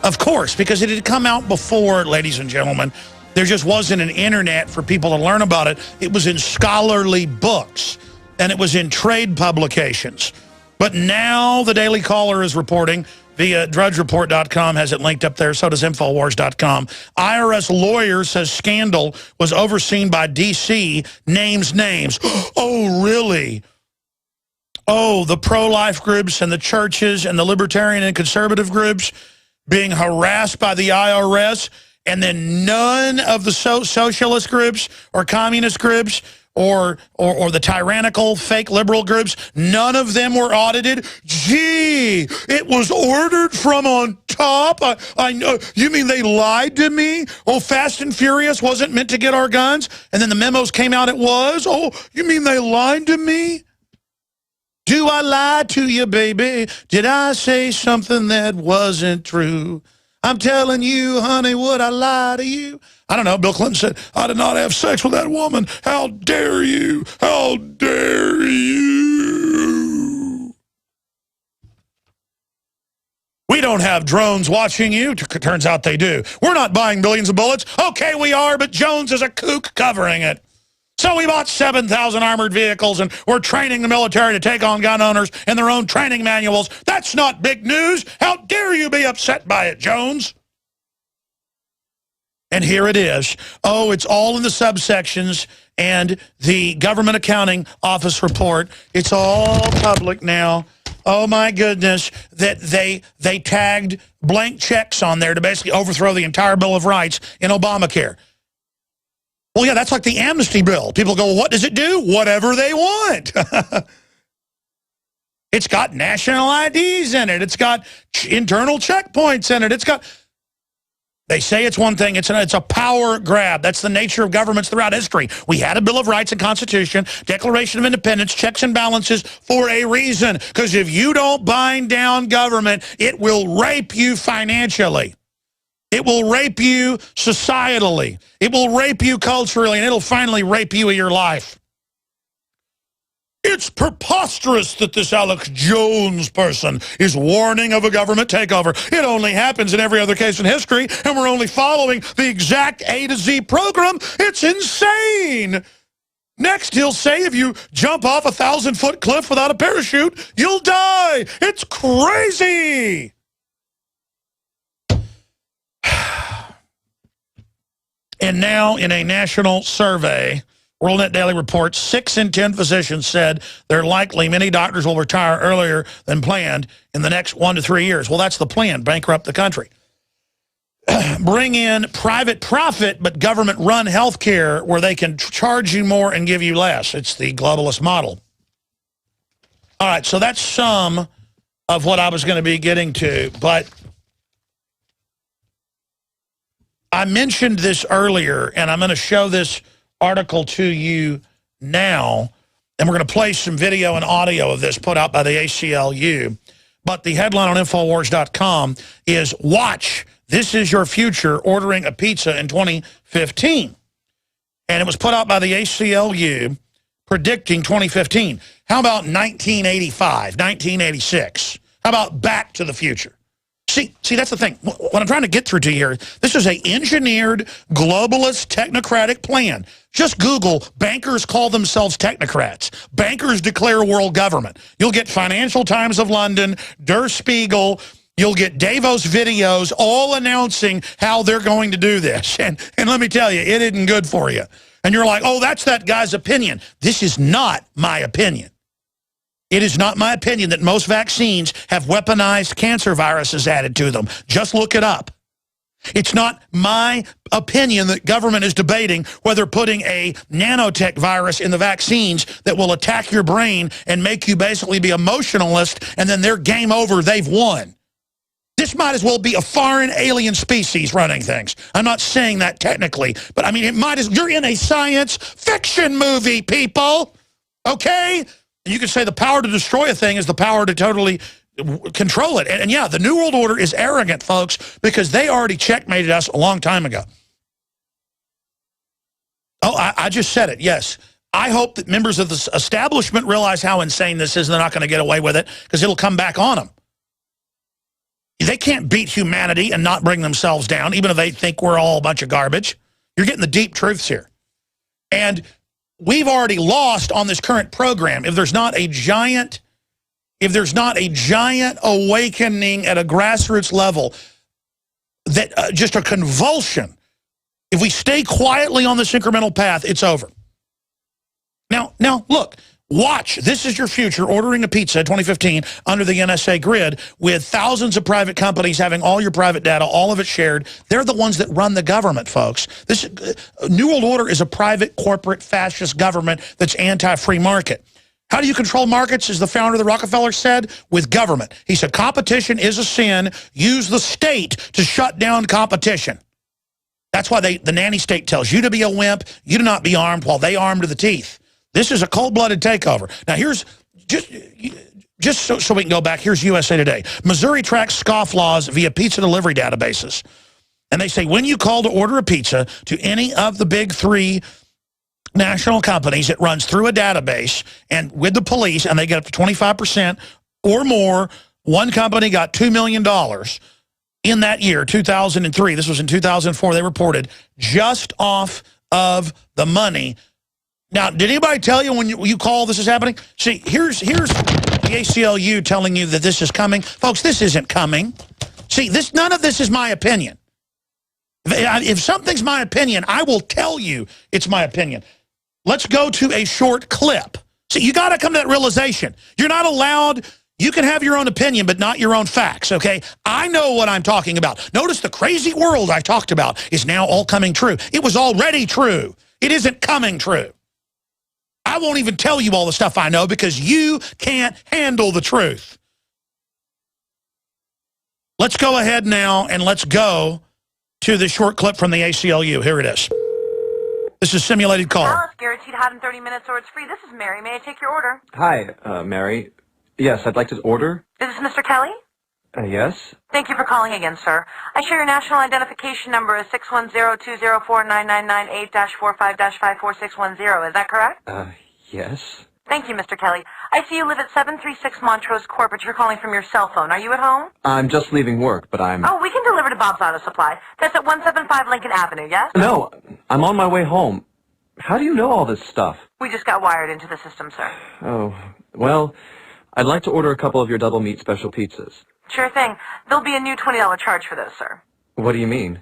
Of course, because it had come out before, ladies and gentlemen. There just wasn't an internet for people to learn about it. It was in scholarly books, and it was in trade publications. But now the Daily Caller is reporting via drudgereport.com, has it linked up there, so does Infowars.com. IRS lawyer says scandal was overseen by D.C., names. Oh, really? Oh, the pro-life groups and the churches and the libertarian and conservative groups being harassed by the IRS, and then none of the socialist groups or communist groups or the tyrannical fake liberal groups, none of them were audited. Gee, it was ordered from on top. I know. You mean they lied to me? Oh, Fast and Furious wasn't meant to get our guns, and then the memos came out it was? Oh, you mean they lied to me? Do I lie to you, baby? Did I say something that wasn't true? I'm telling you, honey, would I lie to you? I don't know. Bill Clinton said, I did not have sex with that woman. How dare you? How dare you? We don't have drones watching you. Turns out they do. We're not buying billions of bullets. Okay, we are, but Jones is a kook covering it. So we bought 7,000 armored vehicles, and we're training the military to take on gun owners in their own training manuals. That's not big news. How dare you be upset by it, Jones? And here it is. Oh, it's all in the subsections and the Government Accounting Office report. It's all public now. Oh, my goodness, that they tagged blank checks on there to basically overthrow the entire Bill of Rights in Obamacare. Well, yeah, that's like the amnesty bill. People go, well, what does it do? Whatever they want. It's got national IDs in it. It's got internal checkpoints in it. It's got... They say it's one thing. It's a power grab. That's the nature of governments throughout history. We had a Bill of Rights and Constitution, Declaration of Independence, checks and balances for a reason. Because if you don't bind down government, it will rape you financially. It will rape you societally. It will rape you culturally, and it'll finally rape you of your life. It It's preposterous that this Alex Jones person is warning of a government takeover. It only happens in every other case in history, and we're only following the exact A to Z program. It's insane. Next, he'll say if you jump off a 1,000-foot cliff without a parachute, you'll die. It's crazy. And now, in a national survey, WorldNet Daily reports 6 in 10 physicians said they're likely many doctors will retire earlier than planned in the next 1 to 3 years. Well, that's the plan, bankrupt the country. Bring in private profit but government-run health care where they can charge you more and give you less. It's the globalist model. All right, so that's some of what I was going to be getting to, but I mentioned this earlier, and I'm going to show this article to you now, and we're going to play some video and audio of this put out by the ACLU. But the headline on Infowars.com is, "Watch, this is your future, ordering a pizza in 2015." And it was put out by the ACLU predicting 2015. How about 1985, 1986? How about Back to the Future? See, that's the thing. What I'm trying to get through to you here, this is an engineered, globalist, technocratic plan. Just Google, bankers call themselves technocrats. Bankers declare world government. You'll get Financial Times of London, Der Spiegel, you'll get Davos videos all announcing how they're going to do this. And let me tell you, it isn't good for you. And you're like, oh, that's that guy's opinion. This is not my opinion. It is not my opinion that most vaccines have weaponized cancer viruses added to them. Just look it up. It's not my opinion that government is debating whether putting a nanotech virus in the vaccines that will attack your brain and make you basically be emotionalist, and then they're game over, they've won. This might as well be a foreign alien species running things. I'm not saying that technically, but I mean, it might as, you're in a science fiction movie, people, okay? You could say the power to destroy a thing is the power to totally control it. And yeah, the New World Order is arrogant, folks, because they already checkmated us a long time ago. Oh, I just said it, yes. I hope that members of the establishment realize how insane this is and they're not going to get away with it because it'll come back on them. They can't beat humanity and not bring themselves down, even if they think we're all a bunch of garbage. You're getting the deep truths here. And we've already lost on this current program. If there's not a giant awakening at a grassroots level, that just a convulsion, if we stay quietly on this incremental path, it's over. Now look, watch. This is your future, ordering a pizza in 2015 under the NSA grid with thousands of private companies having all your private data, all of it shared. They're the ones that run the government, folks. This New World Order is a private, corporate, fascist government that's anti-free market. How do you control markets, as the founder of the Rockefeller said? With government. He said, competition is a sin. Use the state to shut down competition. That's why the nanny state tells you to be a wimp, you do not be armed, while they arm to the teeth. This is a cold-blooded takeover. Now, here's, just so we can go back, here's USA Today. Missouri tracks scofflaws via pizza delivery databases. And they say, when you call to order a pizza to any of the big 3 national companies, it runs through a database and with the police, and they get up to 25% or more. One company got $2 million in that year, 2003. This was in 2004, they reported, just off of the money. Now, did anybody tell you when you call this is happening? See, here's the ACLU telling you that this is coming. Folks, this isn't coming. See, none of this is my opinion. If something's my opinion, I will tell you it's my opinion. Let's go to a short clip. See, you got to come to that realization. You're not allowed, you can have your own opinion, but not your own facts, okay? I know what I'm talking about. Notice the crazy world I talked about is now all coming true. It was already true. It isn't coming true. I won't even tell you all the stuff I know because you can't handle the truth. Let's go ahead now and let's go to the short clip from the ACLU. Here it is. This is simulated call. Alice, guaranteed hot in 30 minutes or it's free. This is Mary. May I take your order? Hi, Mary. Yes, I'd like to order. Is this Mr. Kelly? Yes. Thank you for calling again, sir. I show your national identification number is 610-204-9998-45-54610. Is that correct? Yes. Thank you, Mr. Kelly. I see you live at 736 Montrose Court, but you're calling from your cell phone. Are you at home? I'm just leaving work, but I'm... Oh, we can deliver to Bob's Auto Supply. That's at 175 Lincoln Avenue, yes? No, I'm on my way home. How do you know all this stuff? We just got wired into the system, sir. Oh, well, I'd like to order a couple of your double meat special pizzas. Sure thing. There'll be a new $20 charge for those, sir. What do you mean?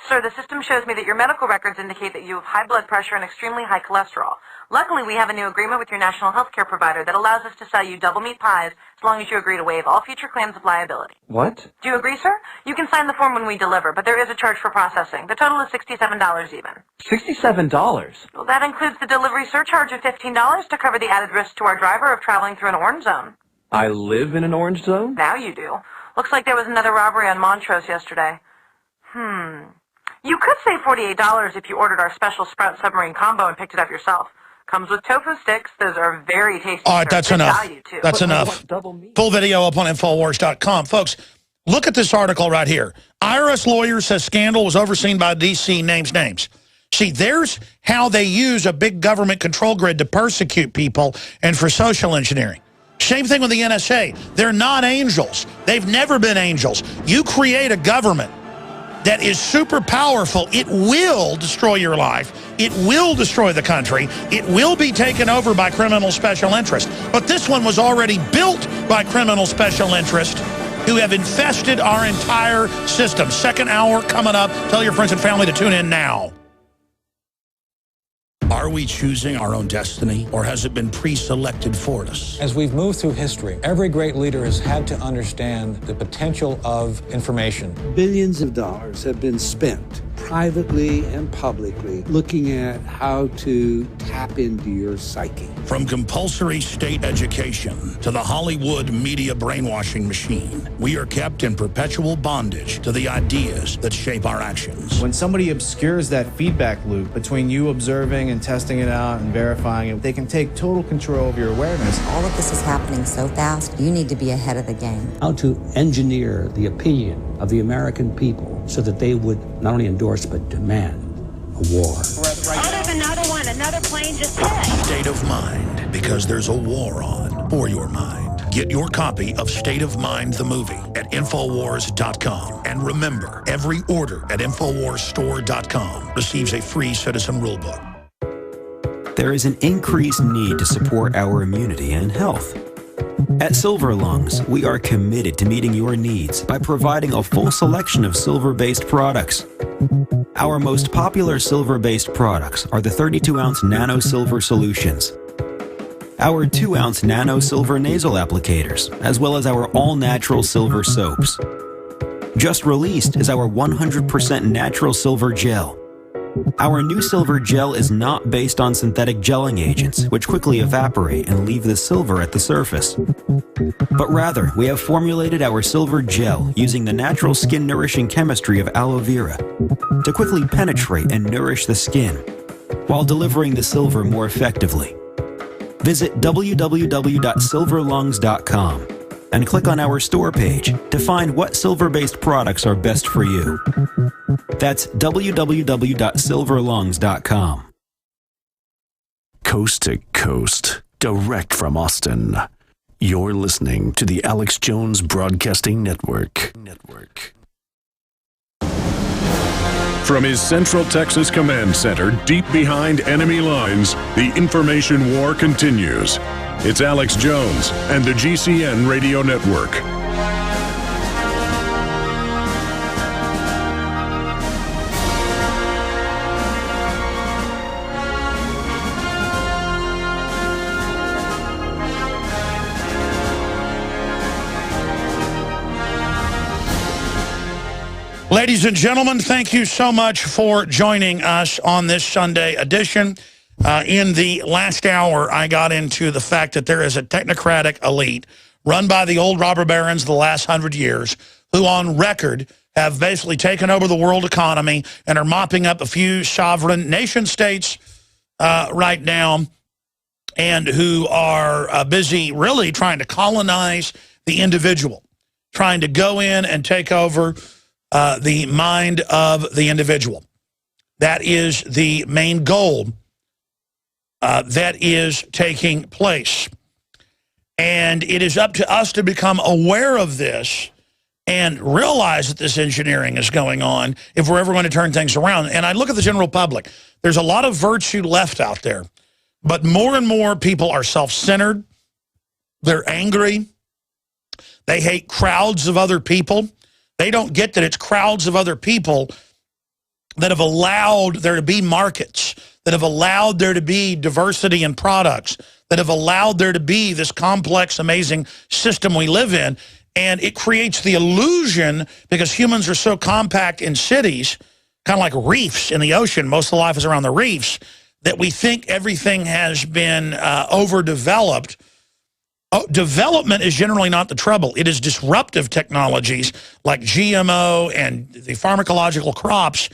Sir, the system shows me that your medical records indicate that you have high blood pressure and extremely high cholesterol. Luckily, we have a new agreement with your national health care provider that allows us to sell you double meat pies as long as you agree to waive all future claims of liability. What? Do you agree, sir? You can sign the form when we deliver, but there is a charge for processing. The total is $67 even. $67? Well, that includes the delivery surcharge of $15 to cover the added risk to our driver of traveling through an orange zone. I live in an orange zone? Now you do. Looks like there was another robbery on Montrose yesterday. You could save $48 if you ordered our special Sprout Submarine combo and picked it up yourself. Comes with tofu sticks. Those are very tasty. All right, that's enough. Value, too. That's enough. Full video up on Infowars.com. Folks, look at this article right here. IRS lawyer says scandal was overseen by DC names. See, there's how they use a big government control grid to persecute people and for social engineering. Same thing with the NSA. They're not angels. They've never been angels. You create a government that is super powerful, it will destroy your life. It will destroy the country. It will be taken over by criminal special interests. But this one was already built by criminal special interests who have infested our entire system. Second hour coming up. Tell your friends and family to tune in now. Are we choosing our own destiny, or has it been pre-selected for us? As we've moved through history, every great leader has had to understand the potential of information. Billions of dollars have been spent privately and publicly looking at how to tap into your psyche. From compulsory state education to the Hollywood media brainwashing machine, we are kept in perpetual bondage to the ideas that shape our actions. When somebody obscures that feedback loop between you observing and testing it out and verifying it, they can take total control of your awareness. All of this is happening so fast, you need to be ahead of the game. How to engineer the opinion of the American people so that they would not only endorse but demand a war. Oh, there's another one. Another plane just hit. State of Mind, because there's a war on for your mind. Get your copy of State of Mind, the movie, at Infowars.com. And remember, every order at InfoWarsStore.com receives a free citizen rulebook. There is an increased need to support our immunity and health. At Silver Lungs, we are committed to meeting your needs by providing a full selection of silver-based products. Our most popular silver-based products are the 32-ounce Nano Silver Solutions, our 2-ounce Nano Silver Nasal Applicators, as well as our all-natural silver soaps. Just released is our 100% natural silver gel. Our new silver gel is not based on synthetic gelling agents, which quickly evaporate and leave the silver at the surface. But rather, we have formulated our silver gel using the natural skin-nourishing chemistry of aloe vera to quickly penetrate and nourish the skin, while delivering the silver more effectively. Visit www.silverlungs.com and click on our store page to find what silver-based products are best for you. That's www.silverlungs.com. Coast to coast, direct from Austin. You're listening to the Alex Jones Broadcasting Network. From his Central Texas Command Center, deep behind enemy lines, the information war continues. It's Alex Jones and the GCN Radio Network. Ladies and gentlemen, thank you so much for joining us on this Sunday edition. In the last hour, I got into the fact that there is a technocratic elite run by the old robber barons the last 100 years who on record have basically taken over the world economy and are mopping up a few sovereign nation states right now, and who are busy really trying to colonize the individual, trying to go in and take over the mind of the individual. That is the main goal that is taking place. And it is up to us to become aware of this and realize that this engineering is going on if we're ever going to turn things around. And I look at the general public. There's a lot of virtue left out there, but more and more people are self-centered. They're angry. They hate crowds of other people. They don't get that it's crowds of other people that have allowed there to be markets, that have allowed there to be diversity in products, that have allowed there to be this complex, amazing system we live in. And it creates the illusion, because humans are so compact in cities, kind of like reefs in the ocean, most of the life is around the reefs, that we think everything has been overdeveloped. Development is generally not the trouble. It is disruptive technologies like GMO and the pharmacological crops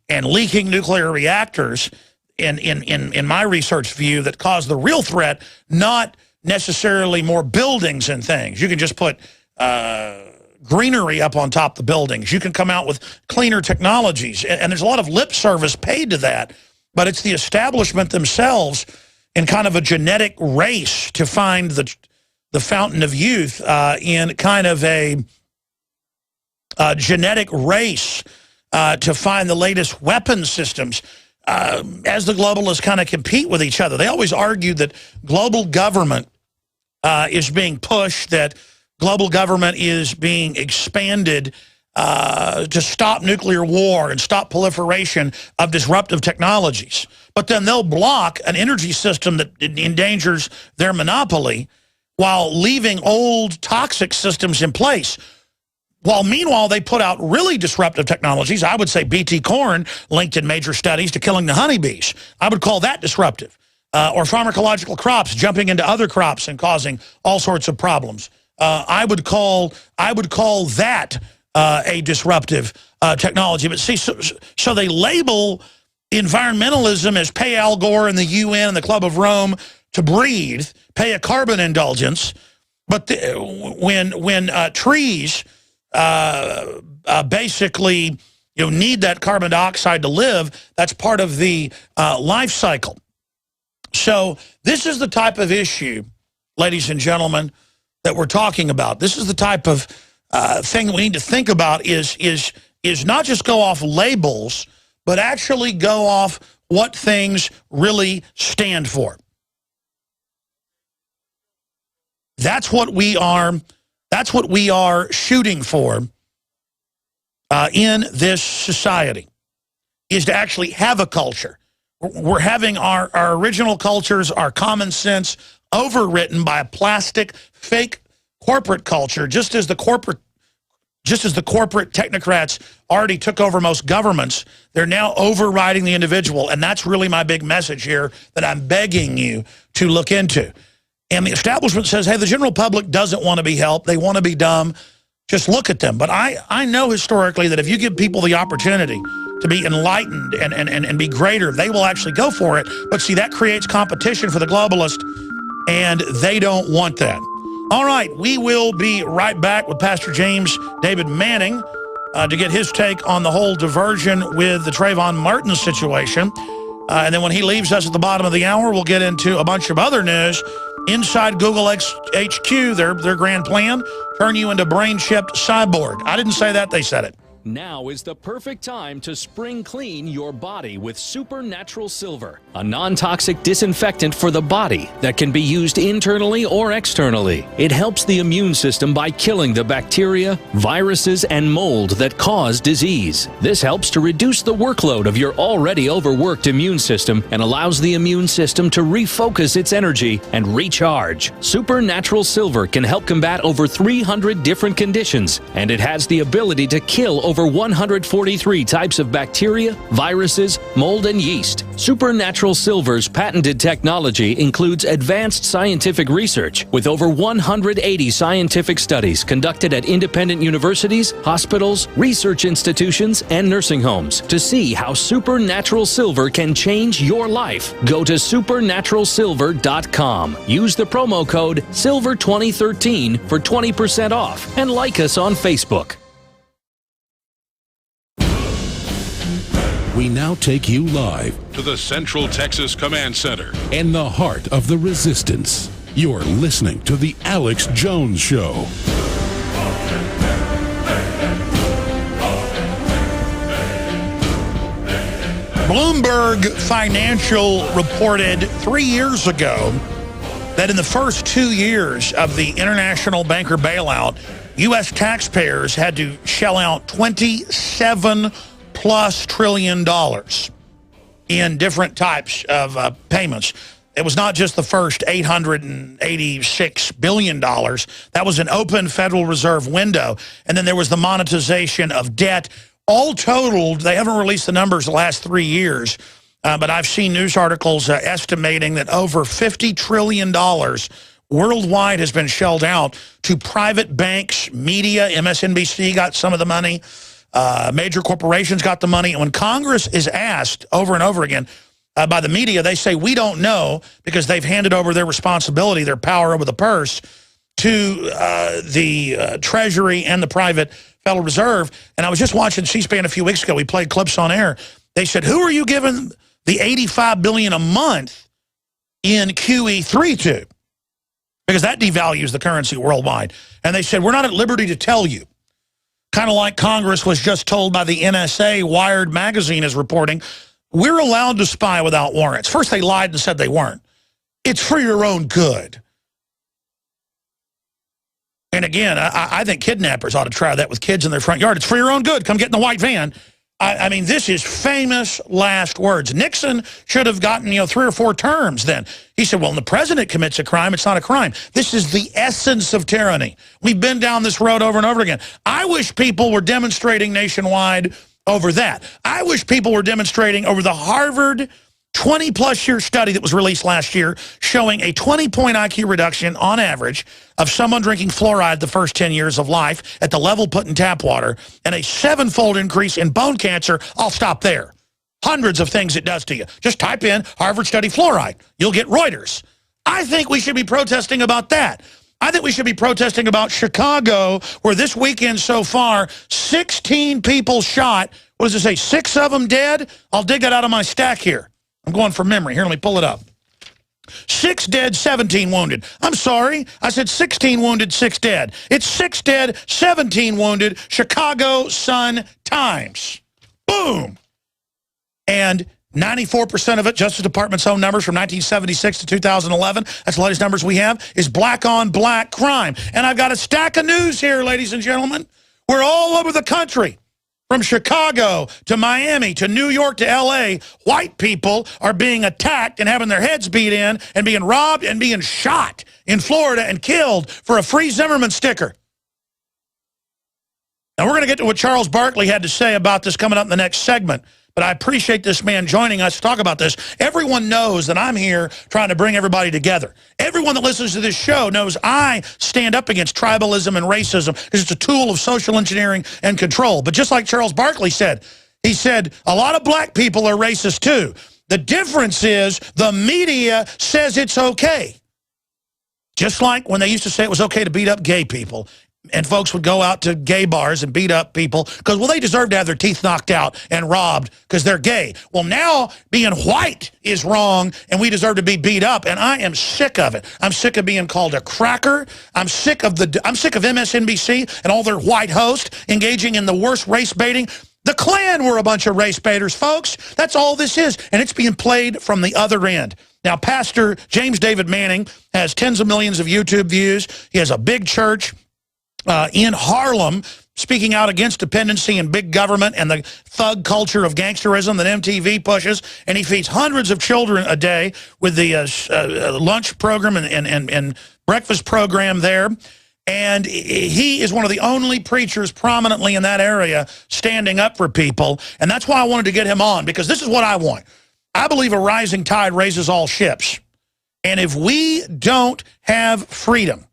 and leaking nuclear reactors, in my research view, that cause the real threat, not necessarily more buildings and things. You can just put greenery up on top of the buildings. You can come out with cleaner technologies. And there's a lot of lip service paid to that, but it's the establishment themselves in kind of a genetic race to find the fountain of youth, in kind of a genetic race to find the latest weapon systems. As the globalists kind of compete with each other. They always argue that global government is being pushed, that global government is being expanded to stop nuclear war and stop proliferation of disruptive technologies. But then they'll block an energy system that endangers their monopoly while leaving old toxic systems in place. While meanwhile, they put out really disruptive technologies. I would say BT corn linked in major studies to killing the honeybees. I would call that disruptive. Or pharmacological crops jumping into other crops and causing all sorts of problems. I would call that a disruptive technology. But see, so they label environmentalism as pay Al Gore and the UN and the Club of Rome to breathe, pay a carbon indulgence. But when trees basically need that carbon dioxide to live, that's part of the life cycle. So this is the type of issue, ladies and gentlemen, that we're talking about. This is the type of thing that we need to think about is not just go off labels, but actually go off what things really stand for. That's what we are shooting for in this society, is to actually have a culture. We're having our original cultures, our common sense, overwritten by a plastic, fake corporate culture, just as the corporate technocrats already took over most governments. They're now overriding the individual, and that's really my big message here that I'm begging you to look into. And the establishment says, hey, the general public doesn't want to be helped. They want to be dumb. Just look at them. But I know historically that if you give people the opportunity to be enlightened and be greater, they will actually go for it. But see, that creates competition for the globalist, and they don't want that. All right, we will be right back with Pastor James David Manning to get his take on the whole diversion with the Trayvon Martin situation. And then when he leaves us at the bottom of the hour, we'll get into a bunch of other news. Inside Google HQ, their grand plan, turn you into brain-chipped cyborg. I didn't say that, they said it. Now is the perfect time to spring clean your body with Supernatural Silver, a non-toxic disinfectant for the body that can be used internally or externally. It helps the immune system by killing the bacteria, viruses, and mold that cause disease. This helps to reduce the workload of your already overworked immune system and allows the immune system to refocus its energy and recharge. Supernatural Silver can help combat over 300 different conditions, and it has the ability to kill over 143 types of bacteria, viruses, mold, and yeast. Supernatural Silver's patented technology includes advanced scientific research with over 180 scientific studies conducted at independent universities, hospitals, research institutions, and nursing homes to see how Supernatural Silver can change your life. Go to supernaturalsilver.com. Use the promo code SILVER2013 for 20% off and like us on Facebook. We now take you live to the Central Texas Command Center in the heart of the resistance. You're listening to The Alex Jones Show. Bloomberg Financial reported 3 years ago that in the first 2 years of the international banker bailout, U.S. taxpayers had to shell out $27+ trillion in different types of payments. It was not just the first $886 billion. That was an open Federal Reserve window. And then there was the monetization of debt. All totaled, they haven't released the numbers the last 3 years, but I've seen news articles estimating that over $50 trillion worldwide has been shelled out to private banks, media. MSNBC got some of the money. Major corporations got the money. And when Congress is asked over and over again by the media, they say, we don't know, because they've handed over their responsibility, their power over the purse, to the Treasury and the private Federal Reserve. And I was just watching C-SPAN a few weeks ago. We played clips on air. They said, who are you giving the $85 billion a month in QE3 to? Because that devalues the currency worldwide. And they said, we're not at liberty to tell you. Kind of like Congress was just told by the NSA, Wired magazine is reporting, we're allowed to spy without warrants. First they lied and said they weren't. It's for your own good. And again, I think kidnappers ought to try that with kids in their front yard. It's for your own good. Come get in the white van. I mean, this is famous last words. Nixon should have gotten, 3 or 4 terms then. He said, well, when the president commits a crime, it's not a crime. This is the essence of tyranny. We've been down this road over and over again. I wish people were demonstrating nationwide over that. I wish people were demonstrating over the Harvard 20-plus year study that was released last year showing a 20-point IQ reduction on average of someone drinking fluoride the first 10 years of life at the level put in tap water, and a 7-fold increase in bone cancer. I'll stop there. Hundreds of things it does to you. Just type in Harvard study fluoride. You'll get Reuters. I think we should be protesting about that. I think we should be protesting about Chicago, where this weekend so far, 16 people shot. What does it say? 6 of them dead? I'll dig that out of my stack here. I'm going from memory. Here, let me pull it up. 6 dead, 17 wounded. I'm sorry. I said 16 wounded, 6 dead. It's 6 dead, 17 wounded. Chicago Sun-Times. Boom. And 94% of it, Justice Department's own numbers from 1976 to 2011, that's the latest numbers we have, is black-on-black crime. And I've got a stack of news here, ladies and gentlemen. We're all over the country. From Chicago to Miami to New York to L.A., white people are being attacked and having their heads beat in and being robbed and being shot in Florida and killed for a free Zimmerman sticker. Now, we're going to get to what Charles Barkley had to say about this coming up in the next segment, but I appreciate this man joining us to talk about this. Everyone knows that I'm here trying to bring everybody together. Everyone that listens to this show knows I stand up against tribalism and racism because it's a tool of social engineering and control. But just like Charles Barkley said, he said, a lot of black people are racist too. The difference is the media says it's okay. Just like when they used to say it was okay to beat up gay people. And folks would go out to gay bars and beat up people because, well, they deserve to have their teeth knocked out and robbed because they're gay. Well, now being white is wrong and we deserve to be beat up, and I am sick of it. I'm sick of being called a cracker. I'm sick of MSNBC and all their white hosts engaging in the worst race baiting. The Klan were a bunch of race baiters, folks. That's all this is, and it's being played from the other end. Now, Pastor James David Manning has tens of millions of YouTube views. He has a big church in Harlem, speaking out against dependency and big government and the thug culture of gangsterism that MTV pushes. And he feeds hundreds of children a day with the lunch program and breakfast program there. And he is one of the only preachers prominently in that area standing up for people. And that's why I wanted to get him on, because this is what I want. I believe a rising tide raises all ships. And if we don't have freedom,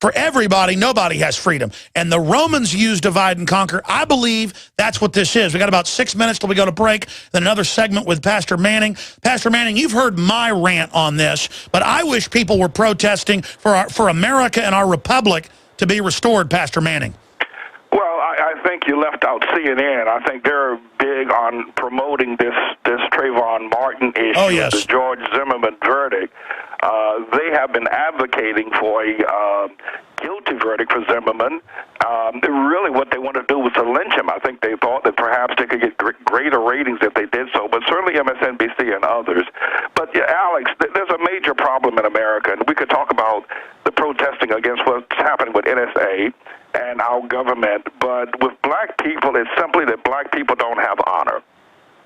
for everybody, nobody has freedom. And the Romans used divide and conquer. I believe that's what this is. We got about 6 minutes till we go to break, then another segment with Pastor Manning. Pastor Manning, you've heard my rant on this, but I wish people were protesting for America and our republic to be restored, Pastor Manning. Well, I think you left out CNN. I think they're big on promoting this Trayvon Martin issue, oh, yes. the George Zimmerman verdict. They have been advocating for a guilty verdict for Zimmerman. Really what they want to do was to lynch him. I think they thought that perhaps they could get greater ratings if they did so, but certainly MSNBC and others. But, yeah, Alex, there's a major problem in America, and we could talk about the protesting against what's happening with NSA and our government, but with black people, it's simply that black people don't have honor.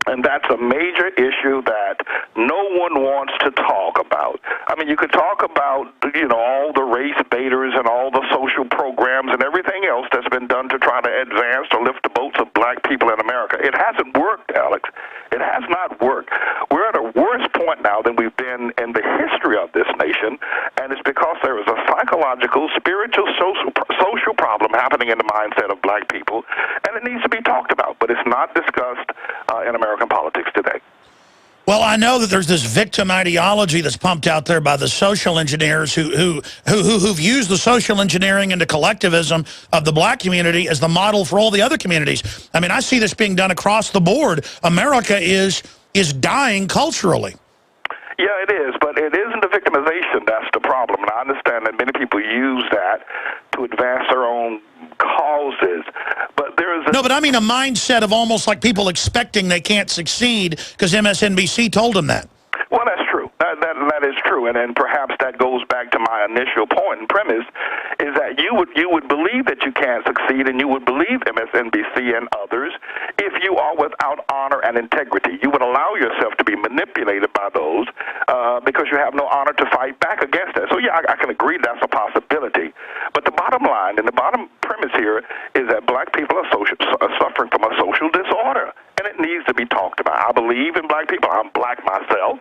And that's a major issue that no one wants to talk about. I mean, you could talk about, all the race baiters and all the social programs and everything else that's been done to try to advance or lift the boats of black people in America. It hasn't worked, Alex. It has not worked. We're at a worse point now than we've been in the history of this nation, and it's because there is a psychological, spiritual, social problem happening in the mindset of black people, and it needs to be talked about, but it's not discussed in American politics today. Well, I know that there's this victim ideology that's pumped out there by the social engineers who've used the social engineering into collectivism of the black community as the model for all the other communities. I mean, I see this being done across the board. America is dying culturally. Yeah, it is, but it isn't the victimization that's the problem. And I understand that many people use that to advance their own causes. But there is No, but I mean a mindset of almost like people expecting they can't succeed because MSNBC told them that. Well, that's true. That is true, and then perhaps that goes back to my initial point and premise, is that you would believe that you can succeed, and you would believe MSNBC and others if you are without honor and integrity. You would allow yourself to be manipulated by those because you have no honor to fight back against that. So yeah, I can agree that's a possibility. But the bottom line and the bottom premise here is that black people are suffering from a social disorder, and it needs to be talked about. I believe in black people. I'm black myself.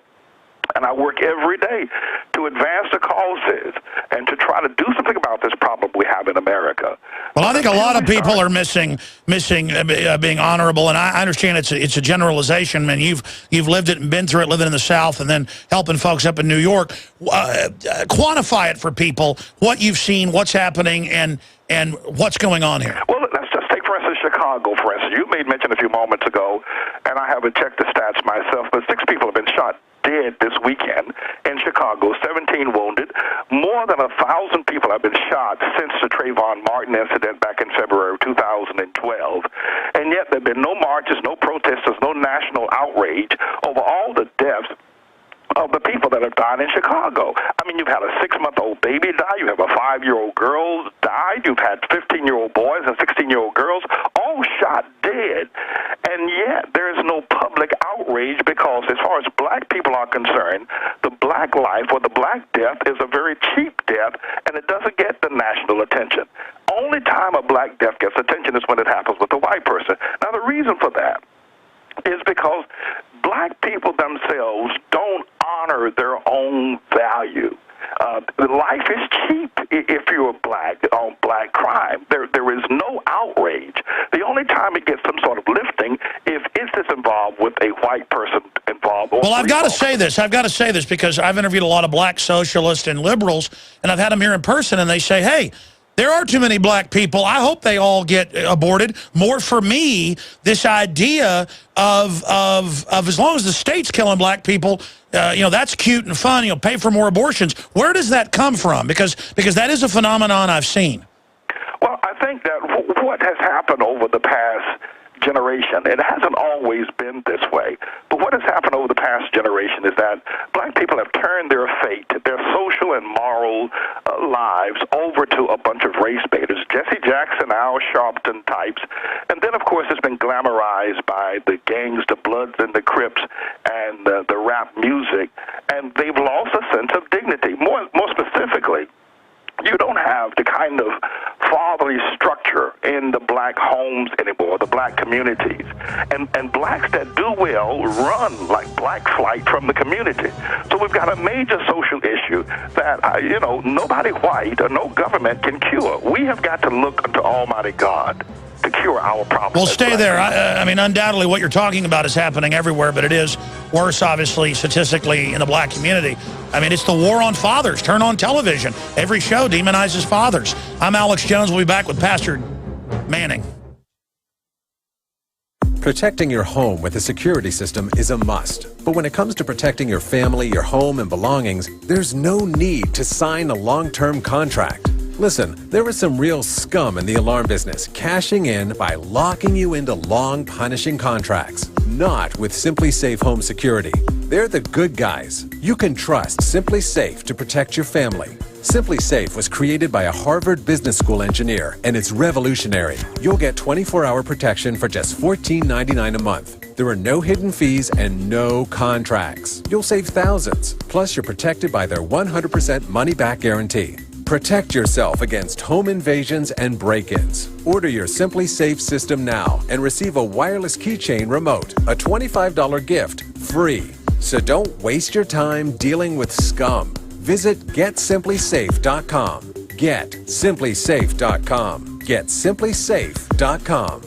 And I work every day to advance the causes and to try to do something about this problem we have in America. Well, I think a lot of people are missing being honorable, and I understand it's a generalization. And you've lived it and been through it, living in the South, and then helping folks up in New York. Quantify it for people, what you've seen, what's happening, and what's going on here. Well, let's just take, for instance, Chicago, for instance. You made mention a few moments ago, and I haven't checked the stats myself, but 6 people have been shot dead this weekend in Chicago, 17 wounded. More than 1,000 people have been shot since the Trayvon Martin incident back in February of 2012. And yet there have been no marches, no protesters, no national outrage over all the deaths of the people that have died in Chicago. I mean, you've had a 6-month-old baby die. You have a 5-year-old girl died. You've had 15-year-old boys and 16-year-old girls all shot dead. And yet there is no public outrage because as far as black people are concerned, the black life or the black death is a very cheap death, and it doesn't get the national attention. Only time a black death gets attention is when it happens with a white person. Now, the reason for that is because black people themselves don't honor their own value. Life is cheap if you're black on black crime. There is no outrage. The only time it gets some sort of lifting if it's involved with a white person involved. Well, I've got to say this because I've interviewed a lot of black socialists and liberals, and I've had them here in person, and they say, hey, there are too many black people. I hope they all get aborted. More for me, this idea of as long as the state's killing black people, that's cute and fun. Pay for more abortions. Where does that come from? Because that is a phenomenon I've seen. Well, I think that what has happened over the past generation, it hasn't always been this way, but what has happened over the past generation is that black people have turned their fate, their social and moral lives over to a bunch of race baiters, Jesse Jackson, Al Sharpton types, and then of course it's been glamorized by the gangs, the Bloods and the Crips, and the rap music, and they've lost a sense of dignity. More specifically, you don't have the kind of fatherly structure in the black homes anymore, the black communities. And blacks that do well run like black flight from the community. So we've got a major social issue that, nobody white or no government can cure. We have got to look unto Almighty God to cure our problems. Well, stay there. I mean, undoubtedly what you're talking about is happening everywhere, but it is worse, obviously, statistically in the black community. I mean, it's the war on fathers. Turn on television. Every show demonizes fathers. I'm Alex Jones. We'll be back with Pastor Manning. Protecting your home with a security system is a must. But when it comes to protecting your family, your home, and belongings, there's no need to sign a long-term contract. Listen, there is some real scum in the alarm business, cashing in by locking you into long, punishing contracts. Not with Simply Safe Home Security. They're the good guys. You can trust Simply Safe to protect your family. Simply Safe was created by a Harvard Business School engineer, and it's revolutionary. You'll get 24-hour protection for just $14.99 a month. There are no hidden fees and no contracts. You'll save thousands. Plus, you're protected by their 100% money-back guarantee. Protect yourself against home invasions and break-ins. Order your Simply Safe system now and receive a wireless keychain remote, a $25 gift, free. So don't waste your time dealing with scum. Visit GetSimplySafe.com. GetSimplySafe.com. GetSimplySafe.com.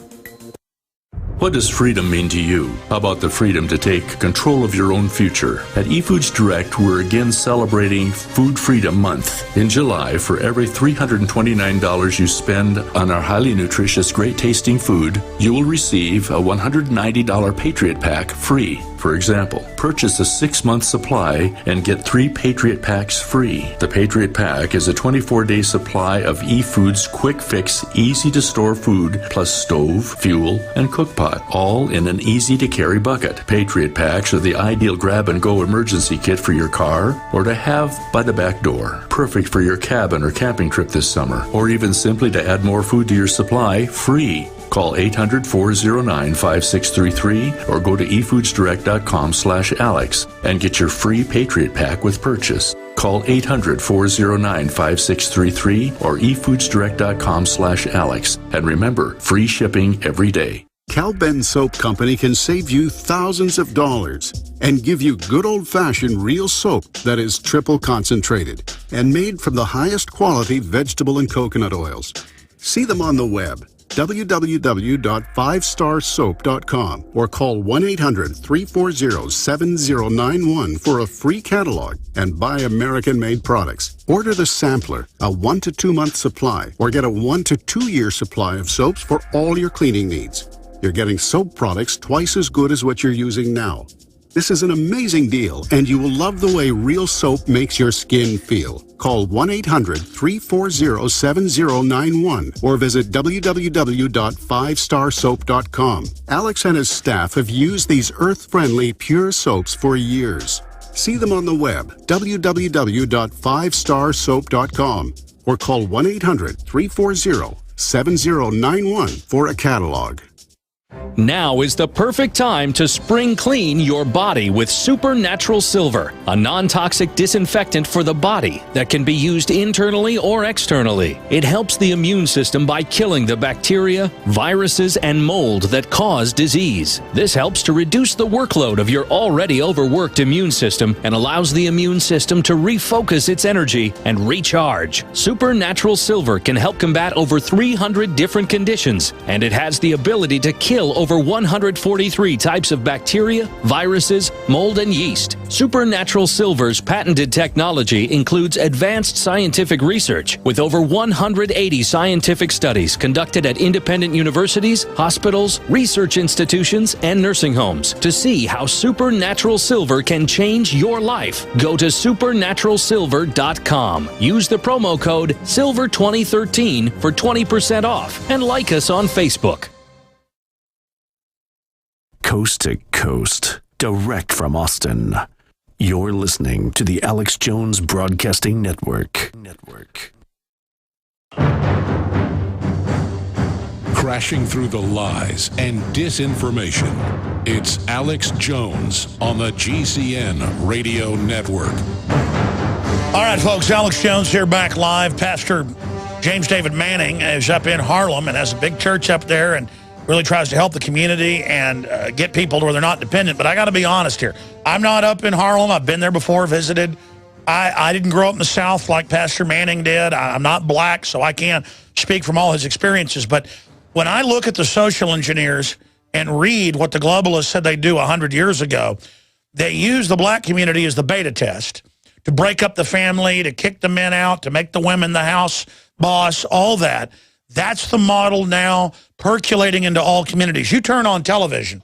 What does freedom mean to you? How about the freedom to take control of your own future? At eFoods Direct, we're again celebrating Food Freedom Month. In July, for every $329 you spend on our highly nutritious, great-tasting food, you will receive a $190 Patriot Pack free. For example, purchase a 6-month supply and get 3 Patriot Packs free. The Patriot Pack is a 24-day supply of eFoods quick fix, easy to store food, plus stove, fuel, and cook pot, all in an easy to carry bucket. Patriot Packs are the ideal grab and go emergency kit for your car or to have by the back door. Perfect for your cabin or camping trip this summer, or even simply to add more food to your supply, free. Call 800-409-5633 or go to efoodsdirect.com/Alex and get your free Patriot Pack with purchase. Call 800-409-5633 or efoodsdirect.com/Alex. And remember, free shipping every day. Cal-Ben Soap Company can save you thousands of dollars and give you good old-fashioned real soap that is triple concentrated and made from the highest quality vegetable and coconut oils. See them on the web, www.5starsoap.com, or call 1-800-340-7091 for a free catalog and buy American-made products. Order the sampler, a 1 to 2 month supply, or get a 1 to 2 year supply of soaps for all your cleaning needs. You're getting soap products twice as good as what you're using now. This is an amazing deal, and you will love the way real soap makes your skin feel. Call 1-800-340-7091 or visit www.5starsoap.com. Alex and his staff have used these earth-friendly, pure soaps for years. See them on the web, www.5starsoap.com, or call 1-800-340-7091 for a catalog. Now is the perfect time to spring clean your body with Supernatural Silver, a non-toxic disinfectant for the body that can be used internally or externally. It helps the immune system by killing the bacteria, viruses, and mold that cause disease. This helps to reduce the workload of your already overworked immune system and allows the immune system to refocus its energy and recharge. Supernatural Silver can help combat over 300 different conditions, and it has the ability to kill over 143 types of bacteria, viruses, mold, and yeast. Supernatural Silver's patented technology includes advanced scientific research with over 180 scientific studies conducted at independent universities, hospitals, research institutions, and nursing homes to see how Supernatural Silver can change your life. Go to supernaturalsilver.com. Use the promo code SILVER2013 for 20% off and like us on Facebook. Coast to coast, direct from Austin. You're listening to the Alex Jones Broadcasting Network. Crashing through the lies and disinformation. It's Alex Jones on the GCN Radio Network. All right, folks, Alex Jones here, back live. Pastor James David Manning is up in Harlem and has a big church up there and really tries to help the community and get people to where they're not dependent. But I got to be honest here. I'm not up in Harlem. I've been there before, visited. I didn't grow up in the South like Pastor Manning did. I'm not black, so I can't speak from all his experiences. But when I look at the social engineers and read what the globalists said they'd do 100 years ago, they use the black community as the beta test to break up the family, to kick the men out, to make the women the house boss, all that. That's the model now percolating into all communities. You turn on television,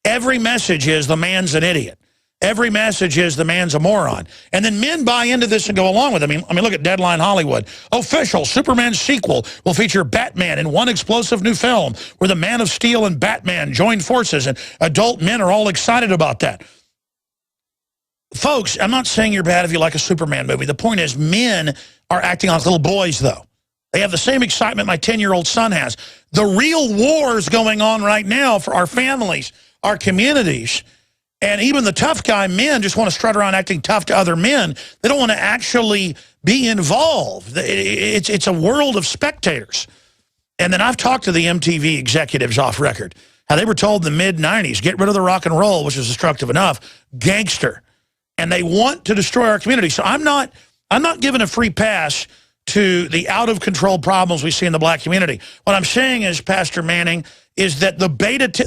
every message is the man's an idiot. Every message is the man's a moron. And then men buy into this and go along with it. I mean, look at Deadline Hollywood. Official Superman sequel will feature Batman in one explosive new film where the Man of Steel and Batman join forces, and adult men are all excited about that. Folks, I'm not saying you're bad if you like a Superman movie. The point is men are acting like little boys, though. They have the same excitement my 10-year-old son has. The real war is going on right now for our families, our communities. And even the tough guy men just want to strut around acting tough to other men. They don't want to actually be involved. It's a world of spectators. And then I've talked to the MTV executives off record, how they were told in the mid-90s, get rid of the rock and roll, which is destructive enough, gangster. And they want to destroy our community. So I'm not giving a free pass to the out-of-control problems we see in the black community. What I'm saying is, Pastor Manning, is that the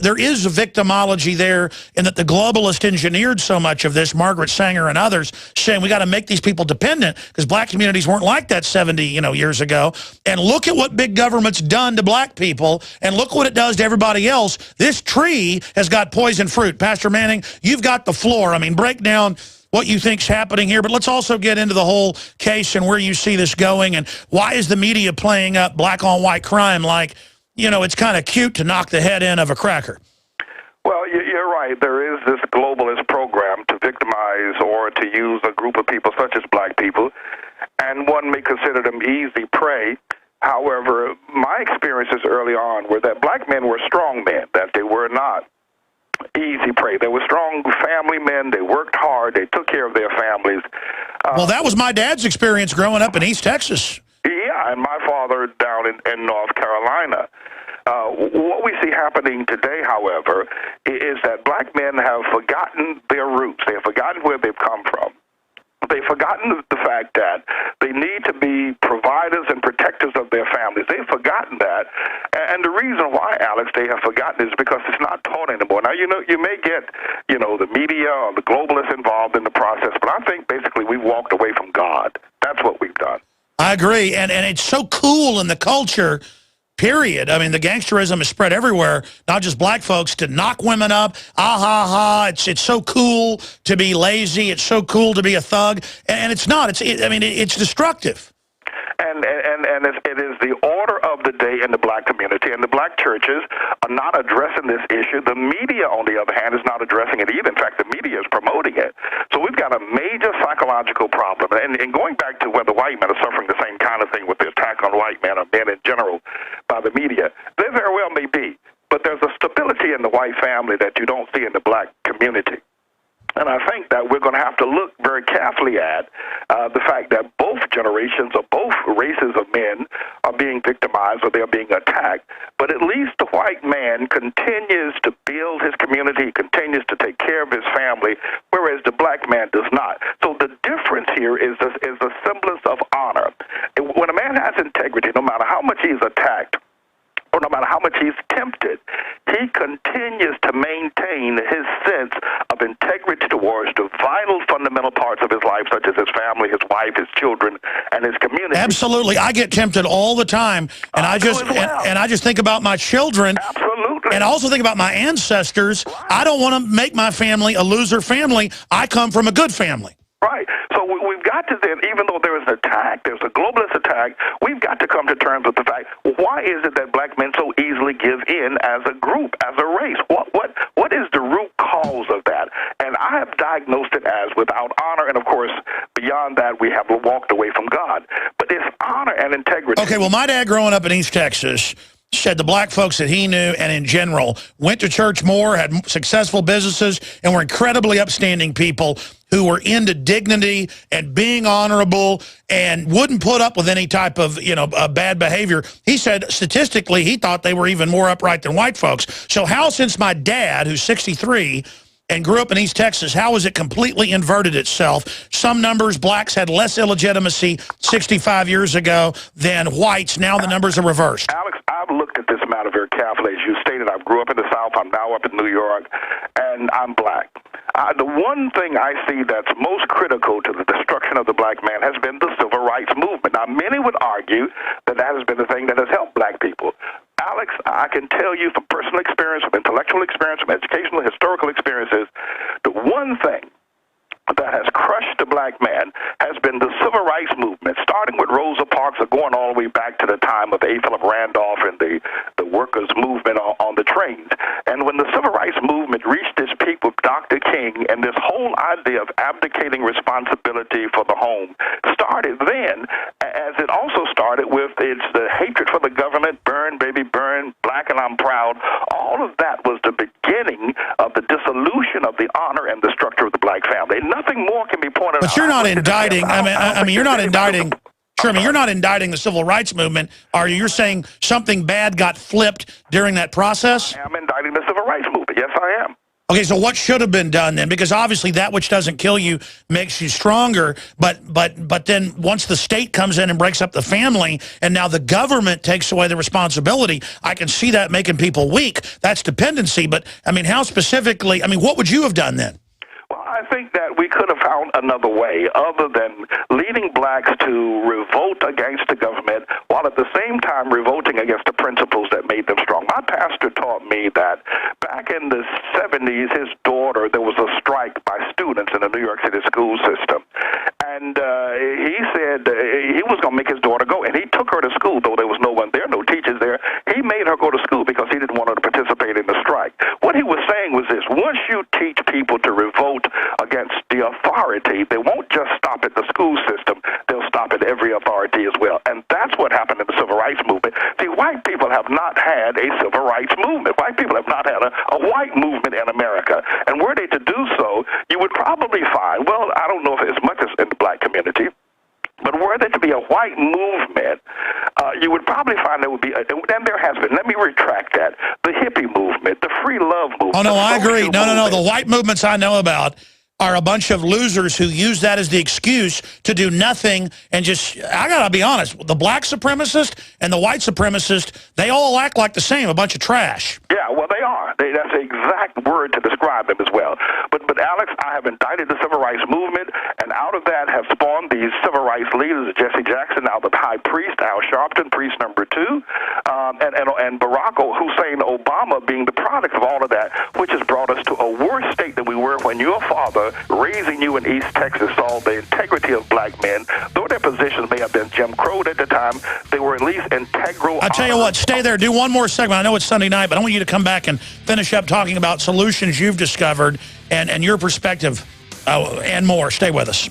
there is a victimology there, and that the globalist engineered so much of this, Margaret Sanger and others, saying we got to make these people dependent because black communities weren't like that 70 years ago. And look at what big government's done to black people, and look what it does to everybody else. This tree has got poison fruit. Pastor Manning, you've got the floor. I mean, break down what you think's happening here, but let's also get into the whole case and where you see this going, and why is the media playing up black-on-white crime like, it's kind of cute to knock the head in of a cracker? Well, you're right. There is this globalist program to victimize or to use a group of people such as black people, and one may consider them easy prey. However, my experiences early on were that black men were strong men, that they were not easy prey. They were strong family men. They worked hard. They took care of their families. Well, that was my dad's experience growing up in East Texas. Yeah, and my father down in North Carolina. What we see happening today, however, is that black men have forgotten their roots. They have forgotten where they've come from. They've forgotten the fact that they need to be providers and protectors of their families. They've forgotten that. And the reason why, Alex, they have forgotten is because it's not taught anymore. Now, you may get, the media or the globalists involved in the process, but I think basically we've walked away from God. That's what we've done. I agree. And it's so cool in the culture, period. I mean, the gangsterism is spread everywhere, not just black folks, to knock women up. Ah, ha, ha. It's so cool to be lazy. It's so cool to be a thug. And it's not. It's destructive. And it is the order of the day in the black community, and the black churches are not addressing this issue. The media, on the other hand, is not addressing it either. In fact, the media is promoting it. So we've got a major psychological problem. And going back to whether white men are suffering the same kind of thing with the attack on white men or men in general by the media, they very well may be. But there's a stability in the white family that you don't see in the black community. And I think that we're going to have to look very carefully at the fact that both generations or both races of men are being victimized or they're being attacked. But at least the white man continues to build his community, continues to take care of his family, whereas the black man does not. So the difference here is the semblance of honor. When a man has integrity, no matter how much he's attacked, or no matter how much he's tempted, he continues to maintain his sense of integrity towards the vital, fundamental parts of his life, such as his family, his wife, his children, and his community. Absolutely. I get tempted all the time, and I just think about my children. Absolutely. And I also think about my ancestors. Right. I don't want to make my family a loser family. I come from a good family. Right. So we've got to then, even though there is an attack, there's a globalist attack, we've got to come to terms with the fact, why is it that black men so easily give in as a group, as a race? What is the root cause of that? And I have diagnosed it as without honor, and of course, beyond that, we have walked away from God. But it's honor and integrity. Okay, well, my dad growing up in East Texas said the black folks that he knew and in general went to church more, had successful businesses, and were incredibly upstanding people who were into dignity and being honorable and wouldn't put up with any type of, bad behavior. He said statistically he thought they were even more upright than white folks. So how, since my dad, who's 63, and grew up in East Texas, how has it completely inverted itself? Some numbers, blacks had less illegitimacy 65 years ago than whites. Now the numbers are reversed. Alex, I've looked at this matter very carefully. As you stated, I grew up in the South. I'm now up in New York, and I'm black. The one thing I see that's most critical to the destruction of the black man has been the civil rights movement. Now, many would argue that that has been the thing that has helped black people. Alex, I can tell you from personal experience, from intellectual experience, from educational, historical experiences, the one thing that has crushed the black man has been the civil rights movement, starting with Rosa Parks or going all the way back to the time of A. Philip Randolph and the workers' movement on the trains. And when the civil rights movement reached its peak with Dr. King and this whole idea of abdicating responsibility for the home started then, as it also started with the hatred for the government, burn, baby, burn, black and I'm proud. All of that was the beginning of the dissolution of the honor and the structure of the black family. Nothing more can be pointed out. But you're not indicting, I mean, you're not indicting, Sherman, you're not indicting the civil rights movement, are you? You're saying something bad got flipped during that process? I am indicting the civil rights movement. Yes, I am. Okay, so what should have been done then? Because obviously that which doesn't kill you makes you stronger, but then once the state comes in and breaks up the family, and now the government takes away the responsibility, I can see that making people weak. That's dependency, but, I mean, how specifically, I mean, what would you have done then? Well, I think that we could have found another way other than leading blacks to revolt against the government while at the same time revolting against the principles that made them strong. My pastor taught me that back in the 70s, his daughter, there was a strike by students in the New York City school system. And he said he was going to make his daughter go. And he took her to school, though there was no one there, no teachers there. He made her go to school because he didn't want her to participate in the strike. What he was saying was this: once you teach people to revolt against the authority, they won't just stop at the school system, they'll stop at every authority as well. And that's what happened in the civil rights movement. See, white people have not had a civil rights movement. White people have not had a white movement in America. And were they to do so, you would probably find, well, I don't know if as much as in the black community, but were there to be a white movement, you would probably find there would be, and there has been, let me retract that, the hippie movement, the free love movement. Oh, no, I agree. No, the white movements I know about are a bunch of losers who use that as the excuse to do nothing and just, I gotta be honest, the black supremacist and the white supremacist, they all act like the same, a bunch of trash. Yeah, well, they are. That's the exact word to describe them as well. But Alex, I have indicted the civil rights movement, and out of that have spawned these civil rights leaders, Jesse Jackson, now the high priest, Al Sharpton, priest number 2, and Barack Hussein Obama being the product of all of that, which has brought us to a worse state than we were when your father, raising you in East Texas, saw the integrity of black men. Though their positions may have been Jim Crow'd at the time, they were at least integral. I tell you what, stay there. Do one more segment. I know it's Sunday night, but I want you to come back and finish up talking about solutions you've discovered and your perspective and more. Stay with us.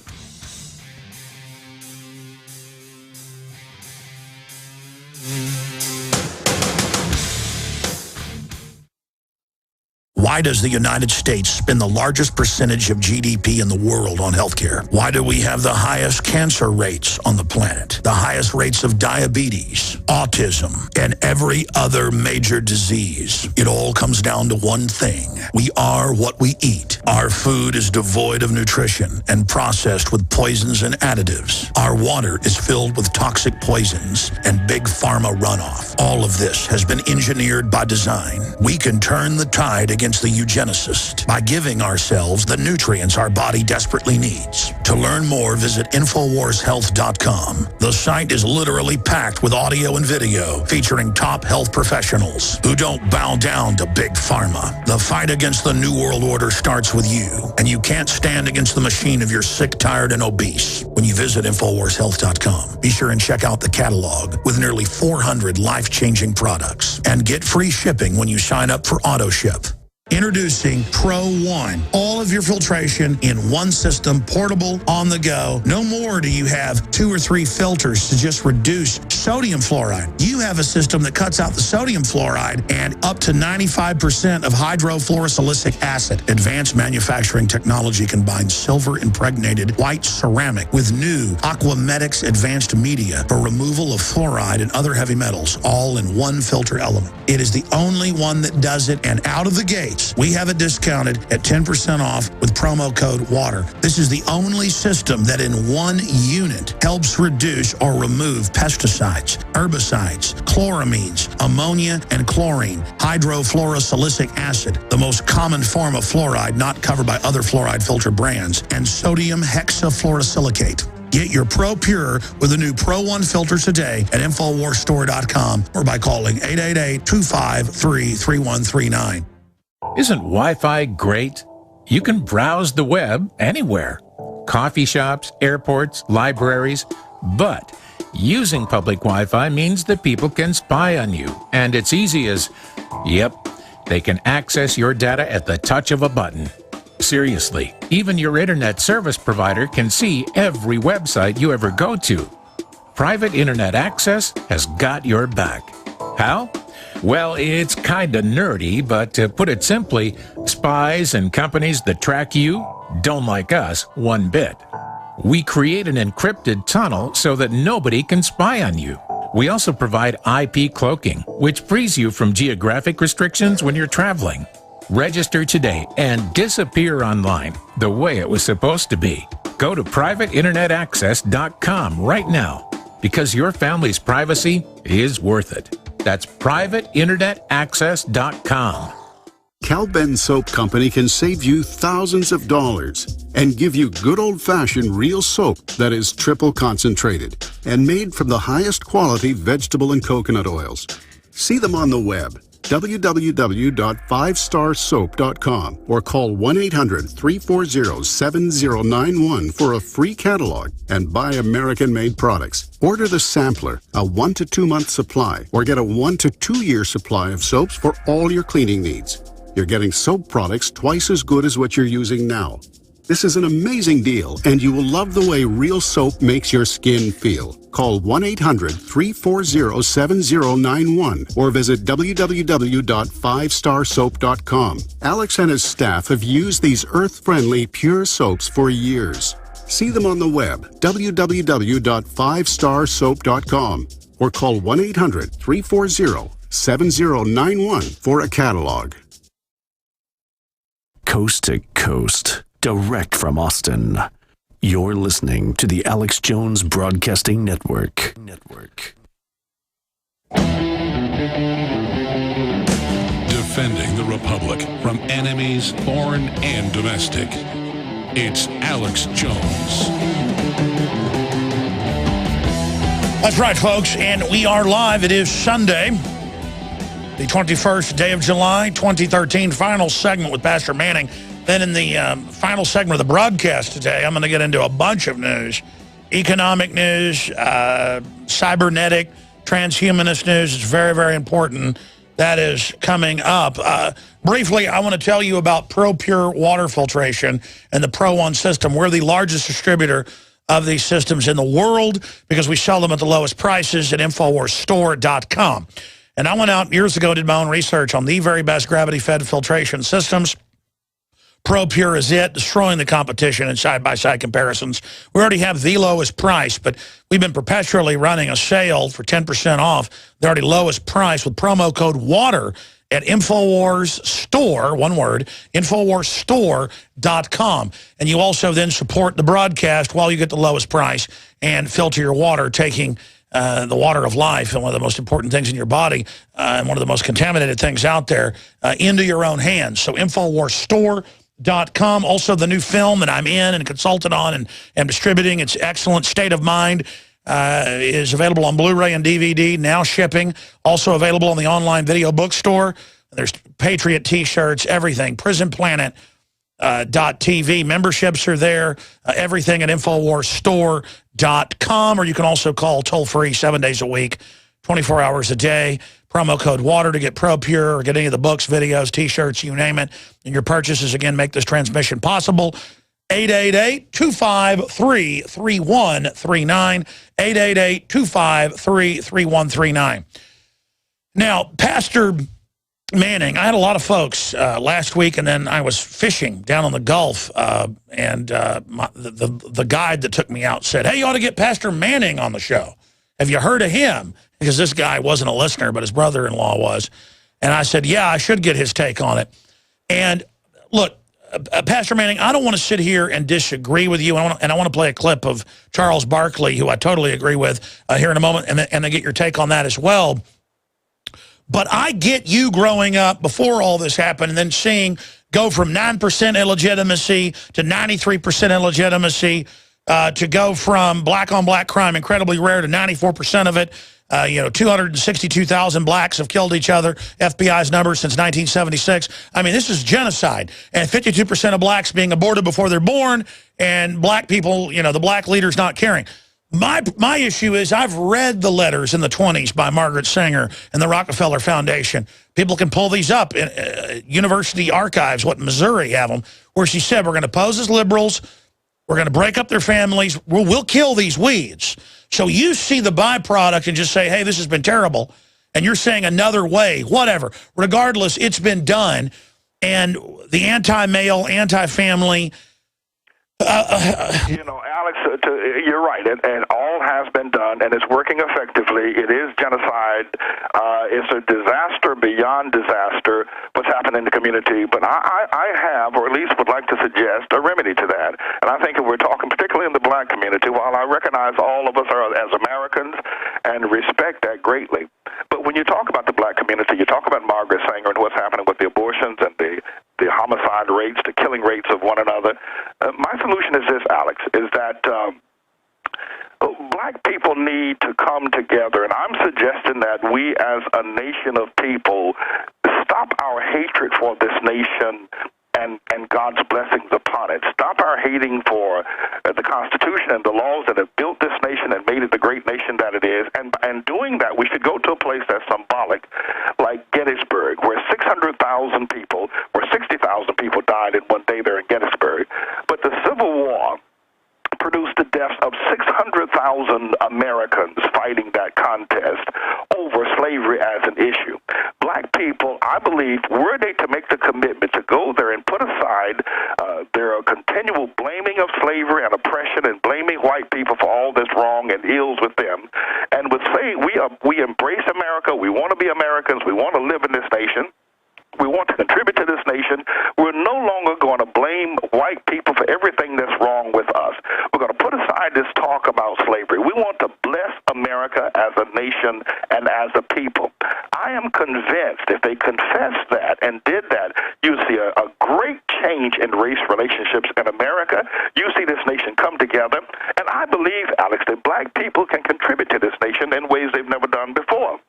Why does the United States spend the largest percentage of GDP in the world on healthcare? Why do we have the highest cancer rates on the planet, the highest rates of diabetes, autism, and every other major disease? It all comes down to one thing. We are what we eat. Our food is devoid of nutrition and processed with poisons and additives. Our water is filled with toxic poisons and big pharma runoff. All of this has been engineered by design. We can turn the tide against the eugenicist by giving ourselves the nutrients our body desperately needs. To learn more, visit InfoWarsHealth.com. The site is literally packed with audio and video featuring top health professionals who don't bow down to big pharma. The fight against the New World Order starts with you, and you can't stand against the machine if you're sick, tired, and obese. When you visit InfoWarsHealth.com, be sure and check out the catalog with nearly 400 life-changing products, and get free shipping when you sign up for AutoShip. Introducing Pro One. All of your filtration in one system, portable, on the go. No more do you have 2 or 3 filters to just reduce sodium fluoride. You have a system that cuts out the sodium fluoride and up to 95% of hydrofluorosilicic acid. Advanced manufacturing technology combines silver-impregnated white ceramic with new Aquamedics advanced media for removal of fluoride and other heavy metals, all in one filter element. It is the only one that does it, and out of the gate, we have it discounted at 10% off with promo code WATER. This is the only system that in one unit helps reduce or remove pesticides. pesticides, herbicides, chloramines, ammonia, and chlorine, hydrofluorosilicic acid, the most common form of fluoride not covered by other fluoride filter brands, and sodium hexafluorosilicate. Get your Pro Pure with the new Pro 1 filter today at InfoWarsStore.com or by calling 888-253-3139. Isn't Wi-Fi great? You can browse the web anywhere. Coffee shops, airports, libraries. But using public Wi-Fi means that people can spy on you. And it's easy as, yep, they can access your data at the touch of a button. Seriously, even your internet service provider can see every website you ever go to. Private internet access has got your back. How? Well, it's kinda nerdy, but to put it simply, spies and companies that track you don't like us one bit. We create an encrypted tunnel so that nobody can spy on you. We also provide IP cloaking, which frees you from geographic restrictions when you're traveling. Register today and disappear online the way it was supposed to be. Go to privateinternetaccess.com right now, because your family's privacy is worth it. That's privateinternetaccess.com. Cal-Ben Soap Company can save you thousands of dollars and give you good old-fashioned real soap that is triple concentrated and made from the highest quality vegetable and coconut oils. See them on the web, www.5starsoap.com, or call 1-800-340-7091 for a free catalog and buy American-made products. Order the sampler, a 1 to 2 month supply, or get a 1 to 2 year supply of soaps for all your cleaning needs. You're getting soap products twice as good as what you're using now. This is an amazing deal, and you will love the way real soap makes your skin feel. Call 1-800-340-7091 or visit www.5starsoap.com. Alex and his staff have used these earth-friendly, pure soaps for years. See them on the web, www.5starsoap.com, or call 1-800-340-7091 for a catalog. Coast to coast, direct from Austin. You're listening to the Alex Jones Broadcasting Network. Defending the Republic from enemies, foreign and domestic. It's Alex Jones. That's right, folks, and we are live. It is Sunday, the 21st day of July, 2013, final segment with Pastor Manning. Then in the final segment of the broadcast today, I'm going to get into a bunch of news. Economic news, cybernetic, transhumanist news. It's very, very important. That is coming up. Briefly, I want to tell you about Pro Pure water filtration and the Pro 1 system. We're the largest distributor of these systems in the world because we sell them at the lowest prices at InfoWarsStore.com. And I went out years ago, did my own research on the very best gravity-fed filtration systems. Pro Pure is it, destroying the competition in side-by-side comparisons. We already have the lowest price, but we've been perpetually running a sale for 10% off the already lowest price with promo code WATER at InfoWars Store, one word, InfoWarsStore.com. And you also then support the broadcast while you get the lowest price and filter your water, taking the water of life and one of the most important things in your body and one of the most contaminated things out there into your own hands. So InfoWarsStore.com. Also, the new film that I'm in and consulted on and am distributing, it's excellent. State of Mind is available on Blu-ray and DVD, now shipping. Also available on the online video bookstore. There's Patriot T-shirts, everything. PrisonPlanet.tv. Memberships are there. Everything at InfoWarsStore.com. Or you can also call toll-free 7 days a week, 24 hours a day. Promo code WATER to get Pro Pure or get any of the books, videos, T-shirts, you name it. And your purchases, again, make this transmission possible. 888-253-3139. 888-253-3139. Now, Pastor Manning, I had a lot of folks last week, and then I was fishing down on the Gulf, and the guide that took me out said, hey, you ought to get Pastor Manning on the show. Have you heard of him? Because this guy wasn't a listener, but his brother-in-law was. And I said, yeah, I should get his take on it. And look, Pastor Manning, I don't want to sit here and disagree with you, and I want to play a clip of Charles Barkley, who I totally agree with, here in a moment, and then get your take on that as well. But I get you growing up before all this happened and then seeing go from 9% illegitimacy to 93% illegitimacy, to go from black-on-black crime, incredibly rare, to 94% of it. 262,000 blacks have killed each other, FBI's numbers since 1976. I mean, this is genocide. And 52% of blacks being aborted before they're born, and black people, the black leaders not caring. My issue is I've read the letters in the 20s by Margaret Sanger and the Rockefeller Foundation. People can pull these up in university archives, Missouri have them, where she said, we're going to pose as liberals, we're going to break up their families, we'll kill these weeds. So you see the byproduct and just say, hey, this has been terrible. And you're saying another way, whatever. Regardless, it's been done. And the anti-male, anti-family... Alex, you're right, and all has been done, and it's working effectively. It is genocide. It's a disaster beyond disaster, what's happened in the community. But I have, or at least would like to suggest, a remedy to that. And I think if we're talking particularly in the black community, while I recognize all of us are as Americans and respect that greatly, but when you talk about the black community, you talk about Margaret Sanger and what's happening with the abortions and the homicide rates, the killing rates of one another. My solution is this, Alex, is that black people need to come together, and I'm suggesting that we as a nation of people stop our hatred for this nation and God's blessings upon it. Stop our hating for the Constitution and the laws that have built this nation and made it the great nation that it is. And doing that, we should go to a place that's symbolic, like Gettysburg, where 600,000 people, where 60,000 people died in one day there in Gettysburg. But the Civil War produced the deaths of 600,000 Americans fighting that contest over slavery as an issue. Black people, I believe, were they to make the commitment to go there and put aside their continual blaming of slavery and oppression and blaming white people for all this wrong and ills with them, and would say, we embrace America, we want to be Americans, we want to live in this nation, we want to contribute to this nation. We're no longer going to blame white people for everything that's wrong with us. We're going to put aside this talk about slavery. We want to bless America as a nation and as a people. I am convinced if they confessed that and did that, you see a great change in race relationships in America. You see this nation come together. And I believe, Alex, that black people can contribute to this nation in ways they've never done before.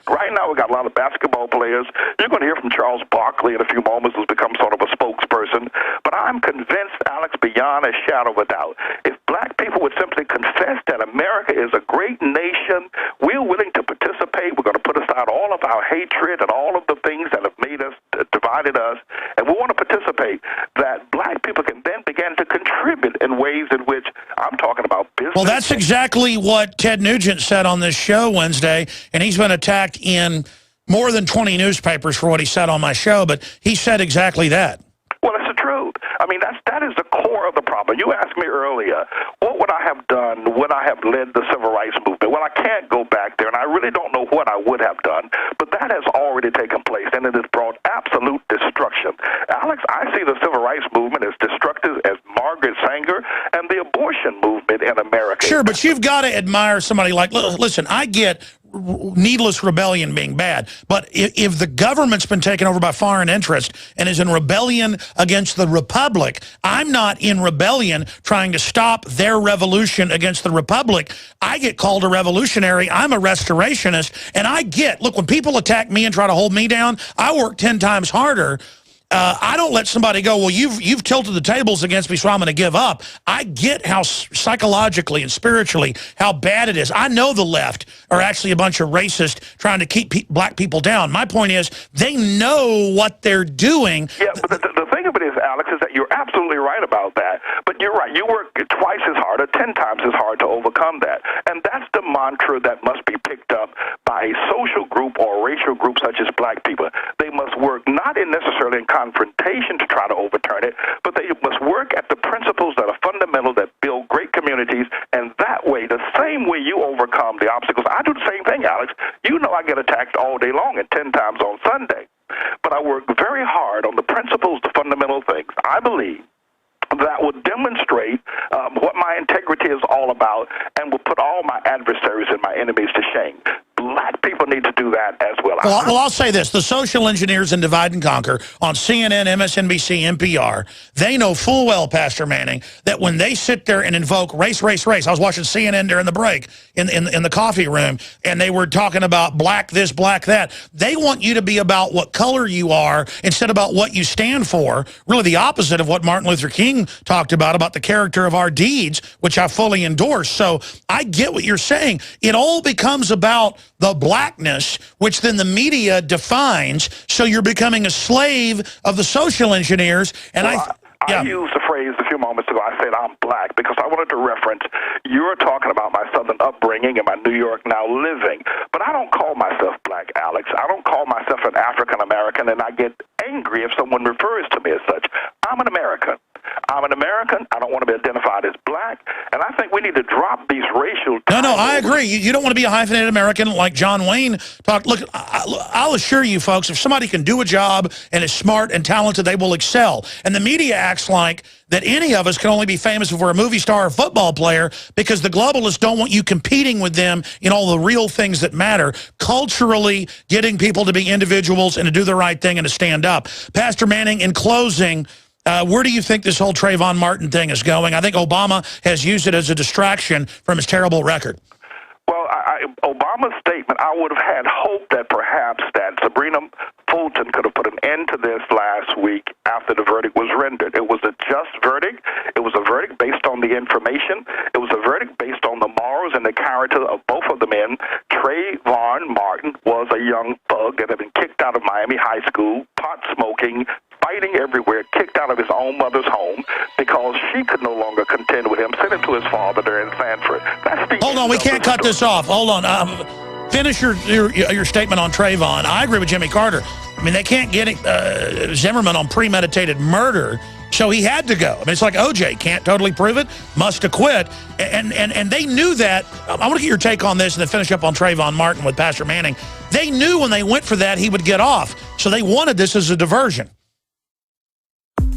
Right now, we've got a lot of basketball players. You're going to hear from Charles Barkley in a few moments, who's become sort of a spokesperson. But I'm convinced, Alex, beyond a shadow of a doubt, if black people would simply confess that America is a great nation, we're willing to participate. We're going to put aside all of our hatred and all of the things that have made us, divided us, and we want to participate, that black people can then begin to contribute in ways in which I'm talking about business. Well, that's exactly what Ted Nugent said on this show Wednesday, and he's been attacked in more than 20 newspapers for what he said on my show, but he said exactly that. Well, it's the truth. I mean, that is the core of the problem. You asked me earlier, what would I have done when I have led the civil rights movement? Well, I can't go back there, and I really don't know what I would have done, but that has already taken place, and it has brought absolute destruction. Alex, I see the civil rights movement as destructive as Margaret Sanger and the abortion movement in America. Sure, but you've got to admire somebody like, listen, I get needless rebellion being bad, but if the government's been taken over by foreign interest and is in rebellion against the republic, I'm not in rebellion trying to stop their revolution against the republic. I get called a revolutionary. I'm a restorationist, and look, when people attack me and try to hold me down, I work 10 times harder. I don't let somebody go, well, you've tilted the tables against me, so I'm going to give up. I get how psychologically and spiritually how bad it is. I know the left are actually a bunch of racists trying to keep black people down. My point is they know what they're doing. Yeah, but the thing of it is, Alex, is that you're absolutely right about that. But you're right. You work twice as hard or 10 times as hard to overcome that. And that's the mantra that must be picked up by a social group or a racial group such as black people. They must work not necessarily in confrontation to try to overturn it, but they must work at the principles that are fundamental, that build great communities, and that way, the same way you overcome the obstacles. I do the same thing, Alex. You know I get attacked all day long and 10 times on Sunday. But I work very hard on the principles, the fundamental things. I believe, that will demonstrate what my integrity is all about and will put all my adversaries and my enemies to shame. Black people need to do that as well. Well, I'll say this. The social engineers in Divide and Conquer on CNN, MSNBC, NPR, they know full well, Pastor Manning, that when they sit there and invoke race, race, race, I was watching CNN during the break in the coffee room, and they were talking about black this, black that. They want you to be about what color you are instead about what you stand for, really the opposite of what Martin Luther King talked about the character of our deeds, which I fully endorse. So I get what you're saying. It all becomes about the blackness, which then the media defines, so you're becoming a slave of the social engineers. And I used the phrase a few moments ago. I said I'm black because I wanted to reference, you're talking about my southern upbringing and my New York now living, but I don't call myself black, Alex. I don't call myself an African American, and I get angry if someone refers to me as such. I'm an American. I'm an American. I don't want to be identified as black, and I think we need to drop these racial... No, I agree. You don't want to be a hyphenated American like John Wayne talked. Look, I'll assure you, folks, if somebody can do a job and is smart and talented, they will excel. And the media acts like that any of us can only be famous if we're a movie star or football player because the globalists don't want you competing with them in all the real things that matter. Culturally, getting people to be individuals and to do the right thing and to stand up. Pastor Manning, in closing... where do you think this whole Trayvon Martin thing is going? I think Obama has used it as a distraction from his terrible record. Well, Obama's statement, I would have had hope that perhaps that Sabrina Fulton could have put an end to this last week after the verdict was rendered. It was a just verdict. It was a verdict based on the information. It was a verdict based on the morals and the character of both of the men. Trayvon Martin was a young thug that had been kicked out of Miami High School, pot smoking, fighting everywhere, kicked out of his own mother's home because she could no longer contend with him, sent him to his father there in Sanford. Hold on, we can't cut this off. Hold on. Finish your statement on Trayvon. I agree with Jimmy Carter. I mean, they can't get Zimmerman on premeditated murder, so he had to go. I mean, it's like OJ, can't totally prove it, must acquit. And they knew that. I want to get your take on this and then finish up on Trayvon Martin with Pastor Manning. They knew when they went for that he would get off, so they wanted this as a diversion.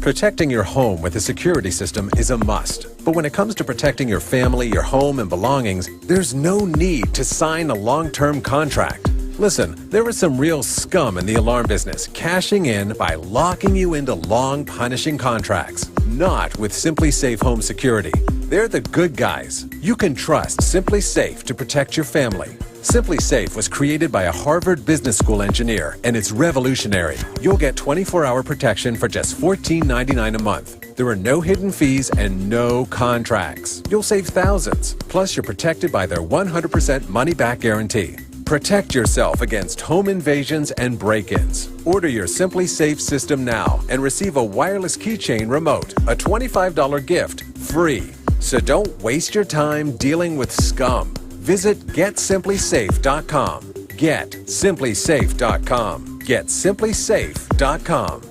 Protecting your home with a security system is a must. But when it comes to protecting your family, your home, and belongings, there's no need to sign a long-term contract. Listen, there is some real scum in the alarm business, cashing in by locking you into long, punishing contracts. Not with Simply Safe Home Security. They're the good guys. You can trust Simply Safe to protect your family. Simply Safe was created by a Harvard Business School engineer, and it's revolutionary. You'll get 24-hour protection for just $14.99 a month. There are no hidden fees and no contracts. You'll save thousands. Plus, you're protected by their 100% money-back guarantee. Protect yourself against home invasions and break-ins. Order your Simply Safe system now and receive a wireless keychain remote, a $25 gift, free. So don't waste your time dealing with scum. Visit GetSimplySafe.com. GetSimplySafe.com. GetSimplySafe.com.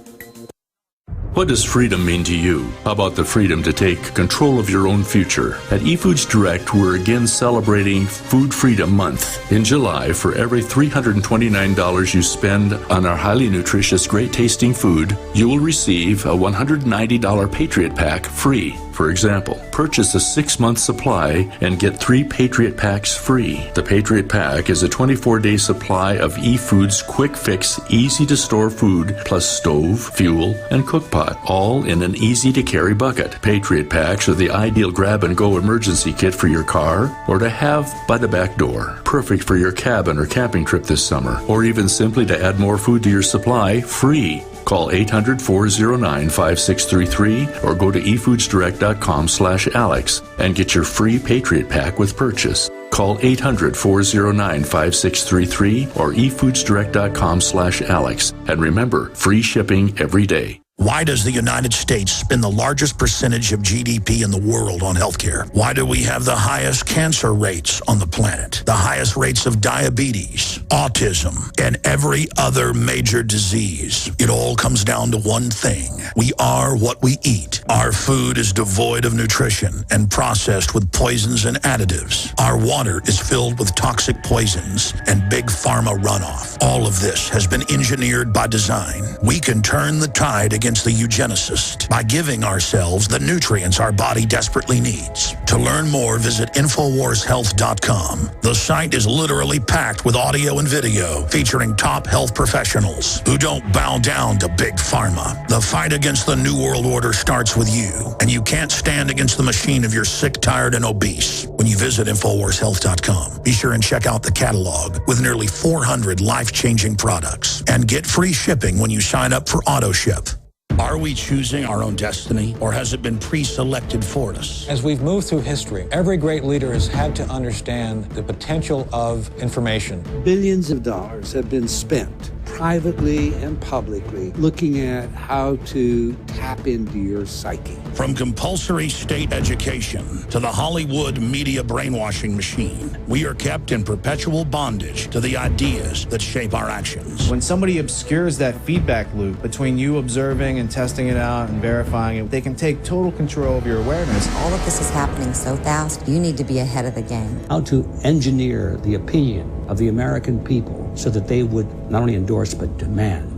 What does freedom mean to you? How about the freedom to take control of your own future? At eFoods Direct, we're again celebrating Food Freedom Month. In July, for every $329 you spend on our highly nutritious, great-tasting food, you will receive a $190 Patriot Pack free. For example, purchase a 6-month supply and get 3 Patriot Packs free. The Patriot Pack is a 24-day supply of eFoods quick fix, easy to store food, plus stove, fuel, and cook pot, all in an easy to carry bucket. Patriot Packs are the ideal grab and go emergency kit for your car or to have by the back door. Perfect for your cabin or camping trip this summer, or even simply to add more food to your supply, free. Call 800-409-5633 or go to efoodsdirect.com/Alex and get your free Patriot Pack with purchase. Call 800-409-5633 or efoodsdirect.com/Alex. And remember, free shipping every day. Why does the United States spend the largest percentage of GDP in the world on healthcare? Why do we have the highest cancer rates on the planet, the highest rates of diabetes, autism, and every other major disease? It all comes down to one thing. We are what we eat. Our food is devoid of nutrition and processed with poisons and additives. Our water is filled with toxic poisons and big pharma runoff. All of this has been engineered by design. We can turn the tide against against the eugenicist by giving ourselves the nutrients our body desperately needs. To learn more, visit InfoWarsHealth.com. The site is literally packed with audio and video featuring top health professionals who don't bow down to big pharma. The fight against the New World Order starts with you, and you can't stand against the machine if you're sick, tired, and obese. When you visit InfoWarsHealth.com, be sure and check out the catalog with nearly 400 life-changing products and get free shipping when you sign up for AutoShip. Are we choosing our own destiny, or has it been pre-selected for us? As we've moved through history, every great leader has had to understand the potential of information. Billions of dollars have been spent privately and publicly looking at how to tap into your psyche. From compulsory state education to the Hollywood media brainwashing machine, we are kept in perpetual bondage to the ideas that shape our actions. When somebody obscures that feedback loop between you observing and testing it out and verifying it, they can take total control of your awareness. All of this is happening so fast, you need to be ahead of the game. How to engineer the opinion of the American people so that they would not only endorse but demand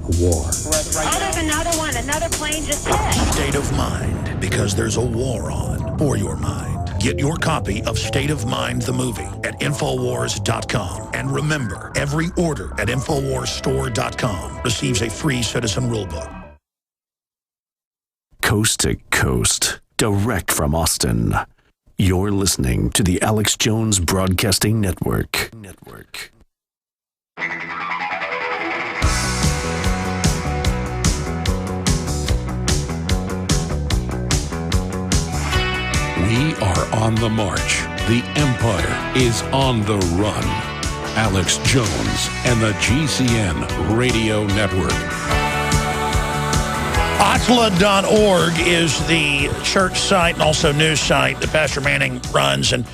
a war. Oh, there's another one. Another plane just hit. State of Mind, because there's a war on for your mind. Get your copy of State of Mind, the movie, at Infowars.com. And remember, every order at InfoWarsStore.com receives a free citizen rulebook. Coast to coast, direct from Austin. You're listening to the Alex Jones Broadcasting Network. We are on the march. The Empire is on the run. Alex Jones and the GCN Radio Network. ATLAH.org is the church site and also news site that Pastor Manning runs. And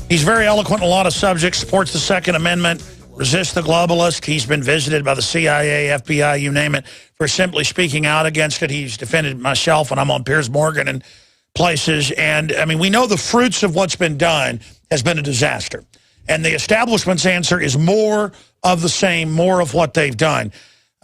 he's very eloquent on a lot of subjects, supports the Second Amendment, resists the globalist. He's been visited by the CIA, FBI, you name it, for simply speaking out against it. He's defended myself when I'm on Piers Morgan and places. And, I mean, we know the fruits of what's been done has been a disaster. And the establishment's answer is more of the same, more of what they've done.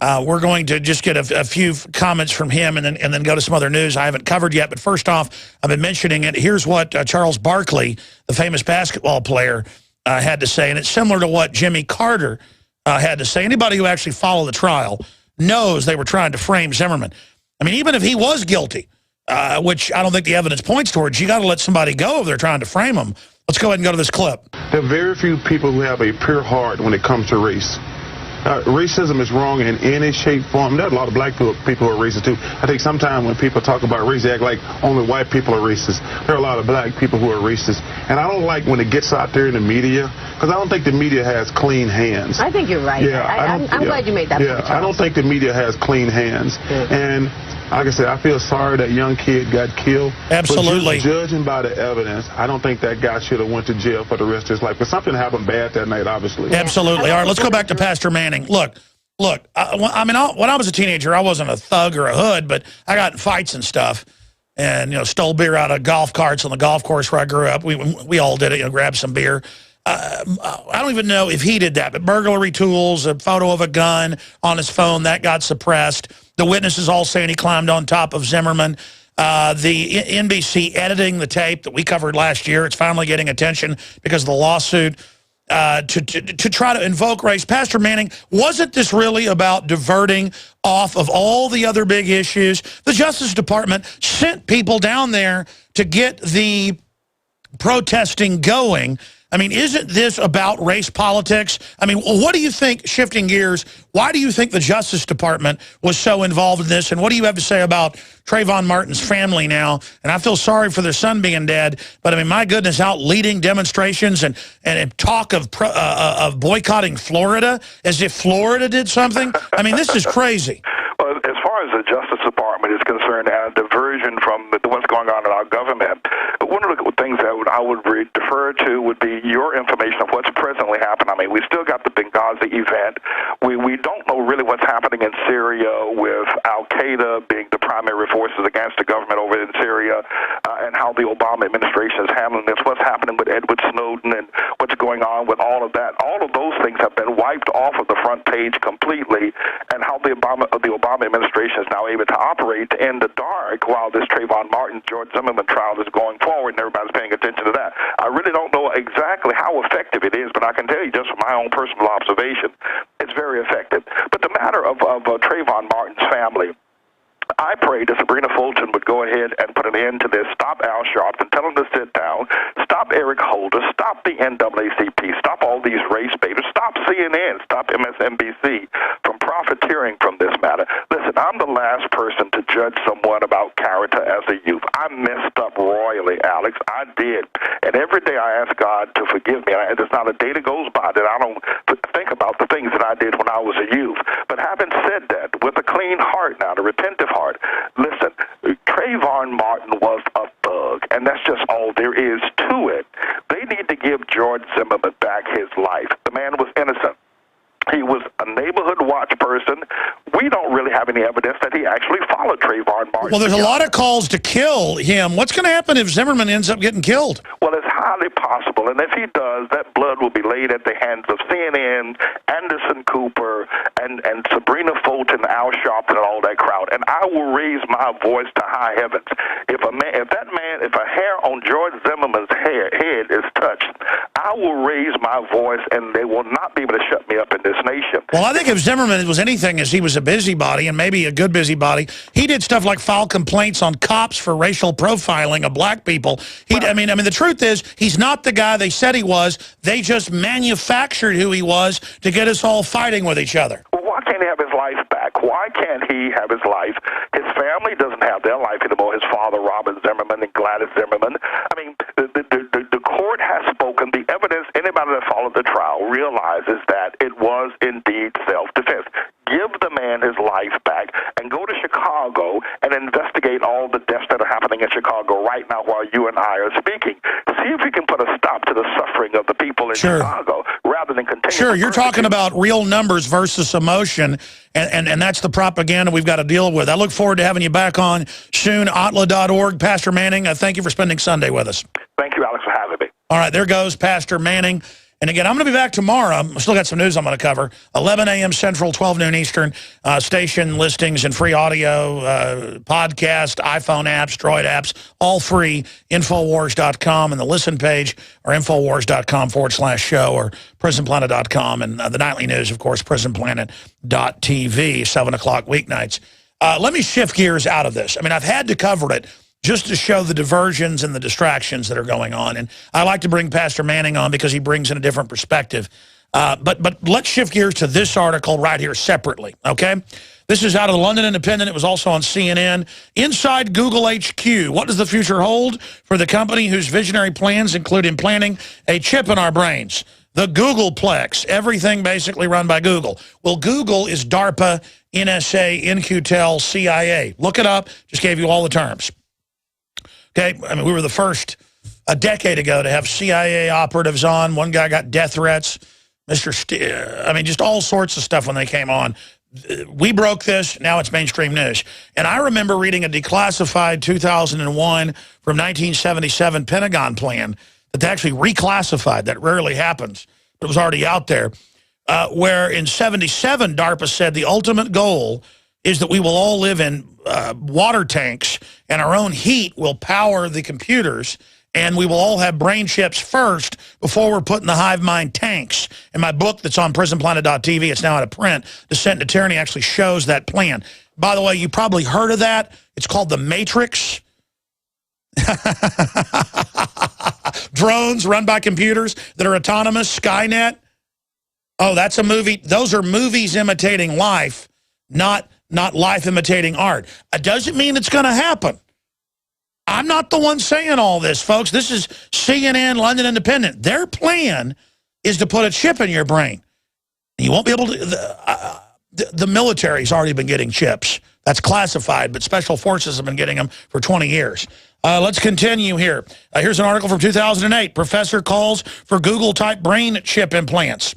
We're going to just get a few comments from him and then go to some other news I haven't covered yet. But first off, I've been mentioning it. Here's what Charles Barkley, the famous basketball player, had to say. And it's similar to what Jimmy Carter had to say. Anybody who actually followed the trial knows they were trying to frame Zimmerman. I mean, even if he was guilty, which I don't think the evidence points towards, you got to let somebody go if they're trying to frame him. Let's go ahead and go to this clip. There are very few people who have a pure heart when it comes to race. Racism is wrong in any shape, form. There are a lot of black people who are racist, too. I think sometimes when people talk about race, they act like only white people are racist. There are a lot of black people who are racist. And I don't like when it gets out there in the media, because I don't think the media has clean hands. I think you're right. Yeah, I'm glad you made that point, I don't think the media has clean hands. And like I said, I feel sorry that young kid got killed. Absolutely. But judging by the evidence, I don't think that guy should have went to jail for the rest of his life. But something happened bad that night, obviously. Absolutely. All right, let's go back to Pastor Manning. Look. I mean, when I was a teenager, I wasn't a thug or a hood, but I got in fights and stuff, and stole beer out of golf carts on the golf course where I grew up. We all did it. Grabbed some beer. I don't even know if he did that, but burglary tools, a photo of a gun on his phone, that got suppressed. The witnesses all saying he climbed on top of Zimmerman. The NBC editing the tape that we covered last year, it's finally getting attention because of the lawsuit to try to invoke race. Pastor Manning, wasn't this really about diverting off of all the other big issues? The Justice Department sent people down there to get the protesting going. I mean, isn't this about race politics? I mean, what do you think, shifting gears, why do you think the Justice Department was so involved in this? And what do you have to say about Trayvon Martin's family now? And I feel sorry for their son being dead, but I mean, my goodness, out leading demonstrations and talk of boycotting Florida as if Florida did something. I mean, this is crazy. Well, as far as the Justice Department is concerned, and a diversion from what's going on in our government, one of the things that I would defer to would be your information of what's presently happening. I mean, we still got the Benghazi event. We don't know really what's happening in Syria with al-Qaeda being the primary forces against the government over in Syria, and how the Obama administration is handling this, what's happening with Edward Snowden and what's going on with all of that. All of those things have been wiped off of the front page stage completely, and how the Obama administration is now able to operate in the dark while this Trayvon Martin, George Zimmerman trial is going forward, and everybody's paying attention to that. I really don't know exactly how effective it is, but I can tell you just from my own personal observation, it's very effective. But the matter of Trayvon Martin's family, I prayed that Sabrina Fulton would go ahead and put an end to this, stop Al Sharpton, tell him to sit down, stop Eric Holder, stop the NAACP, stop all these race baiters, stop CNN, stop MSNBC from profiteering from this matter. Listen, I'm the last person to judge someone about character as a youth. I messed up royally, Alex. I did. And every day I ask God to forgive me. And there's not a day that goes by that I don't think about the things that I did when I was a youth. But having said that, with a clean heart now, the repentive heart, listen, Trayvon Martin was a thug, and that's just all there is to it. They need to give George Zimmerman back his life. The man was innocent. He was a neighborhood watch person. We don't really have any evidence that he actually followed Trayvon Martin. Well, there's a lot of calls to kill him. What's going to happen if Zimmerman ends up getting killed? Well, it's highly possible, and if he does, that blood will be laid at the hands of CNN, Anderson Cooper, and Sabrina Fulton, Al Sharpton, and all that crowd. And I will raise my voice to high heavens. If a hair on George Zimmerman's head is touched, I will raise my voice, and they will not be able to shut me up in this nation. Well, I think if Zimmerman was anything, as he was a busybody, and maybe a good busybody, he did stuff like file complaints on cops for racial profiling of black people. I mean, the truth is, he's not the guy they said he was. They just manufactured who he was to get us all fighting with each other. Well, why can't he have his life back? Why can't he have his life? His family doesn't have their life anymore. His father, Robert Zimmerman, and Gladys Zimmerman. I mean, the court has spoken. The evidence, anybody that followed the trial realizes that it was indeed self-defense. Give the man his life back and go to Chicago and investigate all the deaths that are happening in Chicago right now while you and I are speaking. See if we can put a stop to the suffering of the people in Chicago rather than continue. Sure, you're talking about real numbers versus emotion, and that's the propaganda we've got to deal with. I look forward to having you back on soon. ATLAH.org. Pastor Manning, thank you for spending Sunday with us. Thank you, Alex, for having me. All right, there goes Pastor Manning. And again, I'm going to be back tomorrow. I've still got some news I'm going to cover. 11 a.m. Central, 12 noon Eastern. Station listings and free audio, podcast, iPhone apps, Droid apps, all free. Infowars.com and the listen page, or Infowars.com/show, or PrisonPlanet.com. And the nightly news, of course, PrisonPlanet.tv, 7 o'clock weeknights. Let me shift gears out of this. I mean, I've had to cover it just to show the diversions and the distractions that are going on. And I like to bring Pastor Manning on because he brings in a different perspective. But let's shift gears to this article right here separately, okay? This is out of the London Independent. It was also on CNN. Inside Google HQ, what does the future hold for the company whose visionary plans include implanting a chip in our brains? The Googleplex, everything basically run by Google. Well, Google is DARPA, NSA, In-Q-Tel, CIA. Look it up. Just gave you all the terms. Okay, I mean, we were the first a decade ago to have CIA operatives on. One guy got death threats. I mean, just all sorts of stuff when they came on. We broke this. Now it's mainstream news. And I remember reading a declassified 2001 from 1977 Pentagon plan that they actually reclassified. That rarely happens, but it was already out there. Where in 77, DARPA said the ultimate goal is that we will all live in water tanks, and our own heat will power the computers, and we will all have brain chips first before we're put in the hive mind tanks. In my book that's on PrisonPlanet.tv, it's now out of print, Descent into Tyranny actually shows that plan. By the way, you probably heard of that. It's called The Matrix. Drones run by computers that are autonomous, Skynet. Oh, that's a movie. Those are movies imitating life, not life imitating art. It doesn't mean it's going to happen. I'm not the one saying all this, folks. This is CNN, London Independent. Their plan is to put a chip in your brain. You won't be able to... The military's already been getting chips. That's classified, but special forces have been getting them for 20 years. Let's continue here. Here's an article from 2008. Professor calls for Google-type brain chip implants.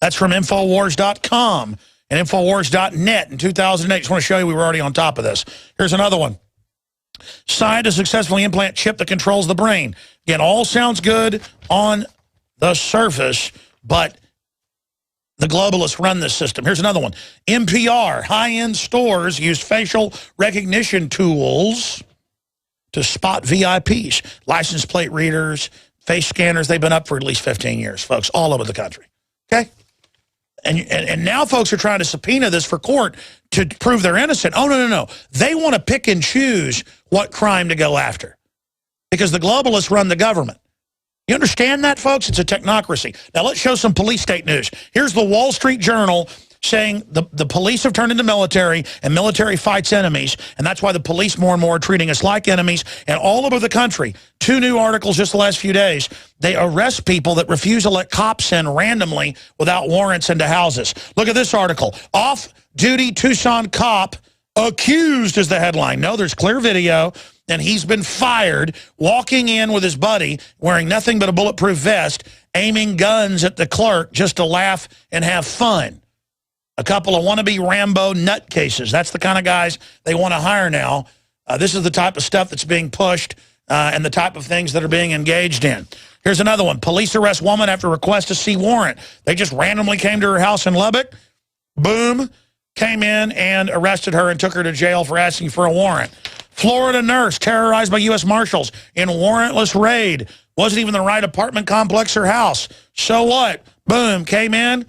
That's from Infowars.com and Infowars.net in 2008. Just want to show you we were already on top of this. Here's another one. Scientists successfully implant chip that controls the brain. Again, all sounds good on the surface, but The globalists run this system. Here's another one. NPR, high-end stores use facial recognition tools to spot VIPs. License plate readers, face scanners, they've been up for at least 15 years, folks, all over the country. Okay? And now folks are trying to subpoena this for court to prove they're innocent. Oh, no. They want to pick and choose what crime to go after because the globalists run the government. You understand that, folks? It's a technocracy. Now, let's show some police state news. Here's the Wall Street Journal saying the police have turned into military, and military fights enemies, and that's why the police more and more are treating us like enemies. And all over the country, 2 new articles just the last few days, they arrest people that refuse to let cops in randomly without warrants into houses. Look at this article. Off-duty Tucson cop accused is the headline. No, there's clear video. And he's been fired, walking in with his buddy, wearing nothing but a bulletproof vest, aiming guns at the clerk just to laugh and have fun. A couple of wannabe Rambo nutcases. That's the kind of guys they want to hire now. This is the type of stuff that's being pushed and the type of things that are being engaged in. Here's another one. Police arrest woman after request to see warrant. They just randomly came to her house in Lubbock. Boom. Came in and arrested her and took her to jail for asking for a warrant. Florida nurse terrorized by U.S. Marshals in warrantless raid. Wasn't even the right apartment complex or house. So what? Boom, came in.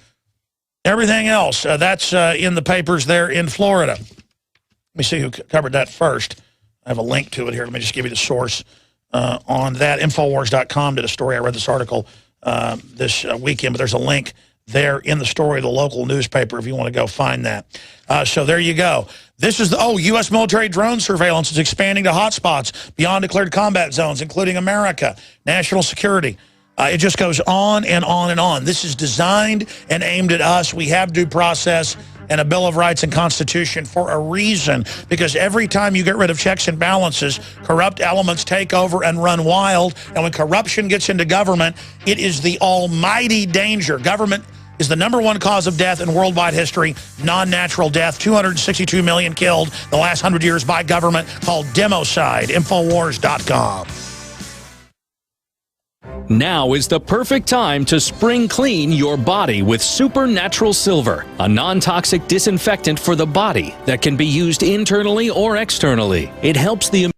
Everything else, that's in the papers there in Florida. Let me see who covered that first. I have a link to it here. Let me just give you the source on that. Infowars.com did a story. I read this article this weekend, but there's a link there in the story of the local newspaper if you want to go find that. So there you go. This is the, U.S. military drone surveillance is expanding to hotspots beyond declared combat zones, including America, national security. It just goes on and on and on. This is designed and aimed at us. We have due process and a Bill of Rights and Constitution for a reason, because every time you get rid of checks and balances, corrupt elements take over and run wild. And when corruption gets into government, it is the almighty danger. Government is the #1 cause of death in worldwide history, non-natural death, 262 million killed the last 100 years by government, called democide, Infowars.com. Now is the perfect time to spring clean your body with Supernatural Silver, a non-toxic disinfectant for the body that can be used internally or externally. It helps the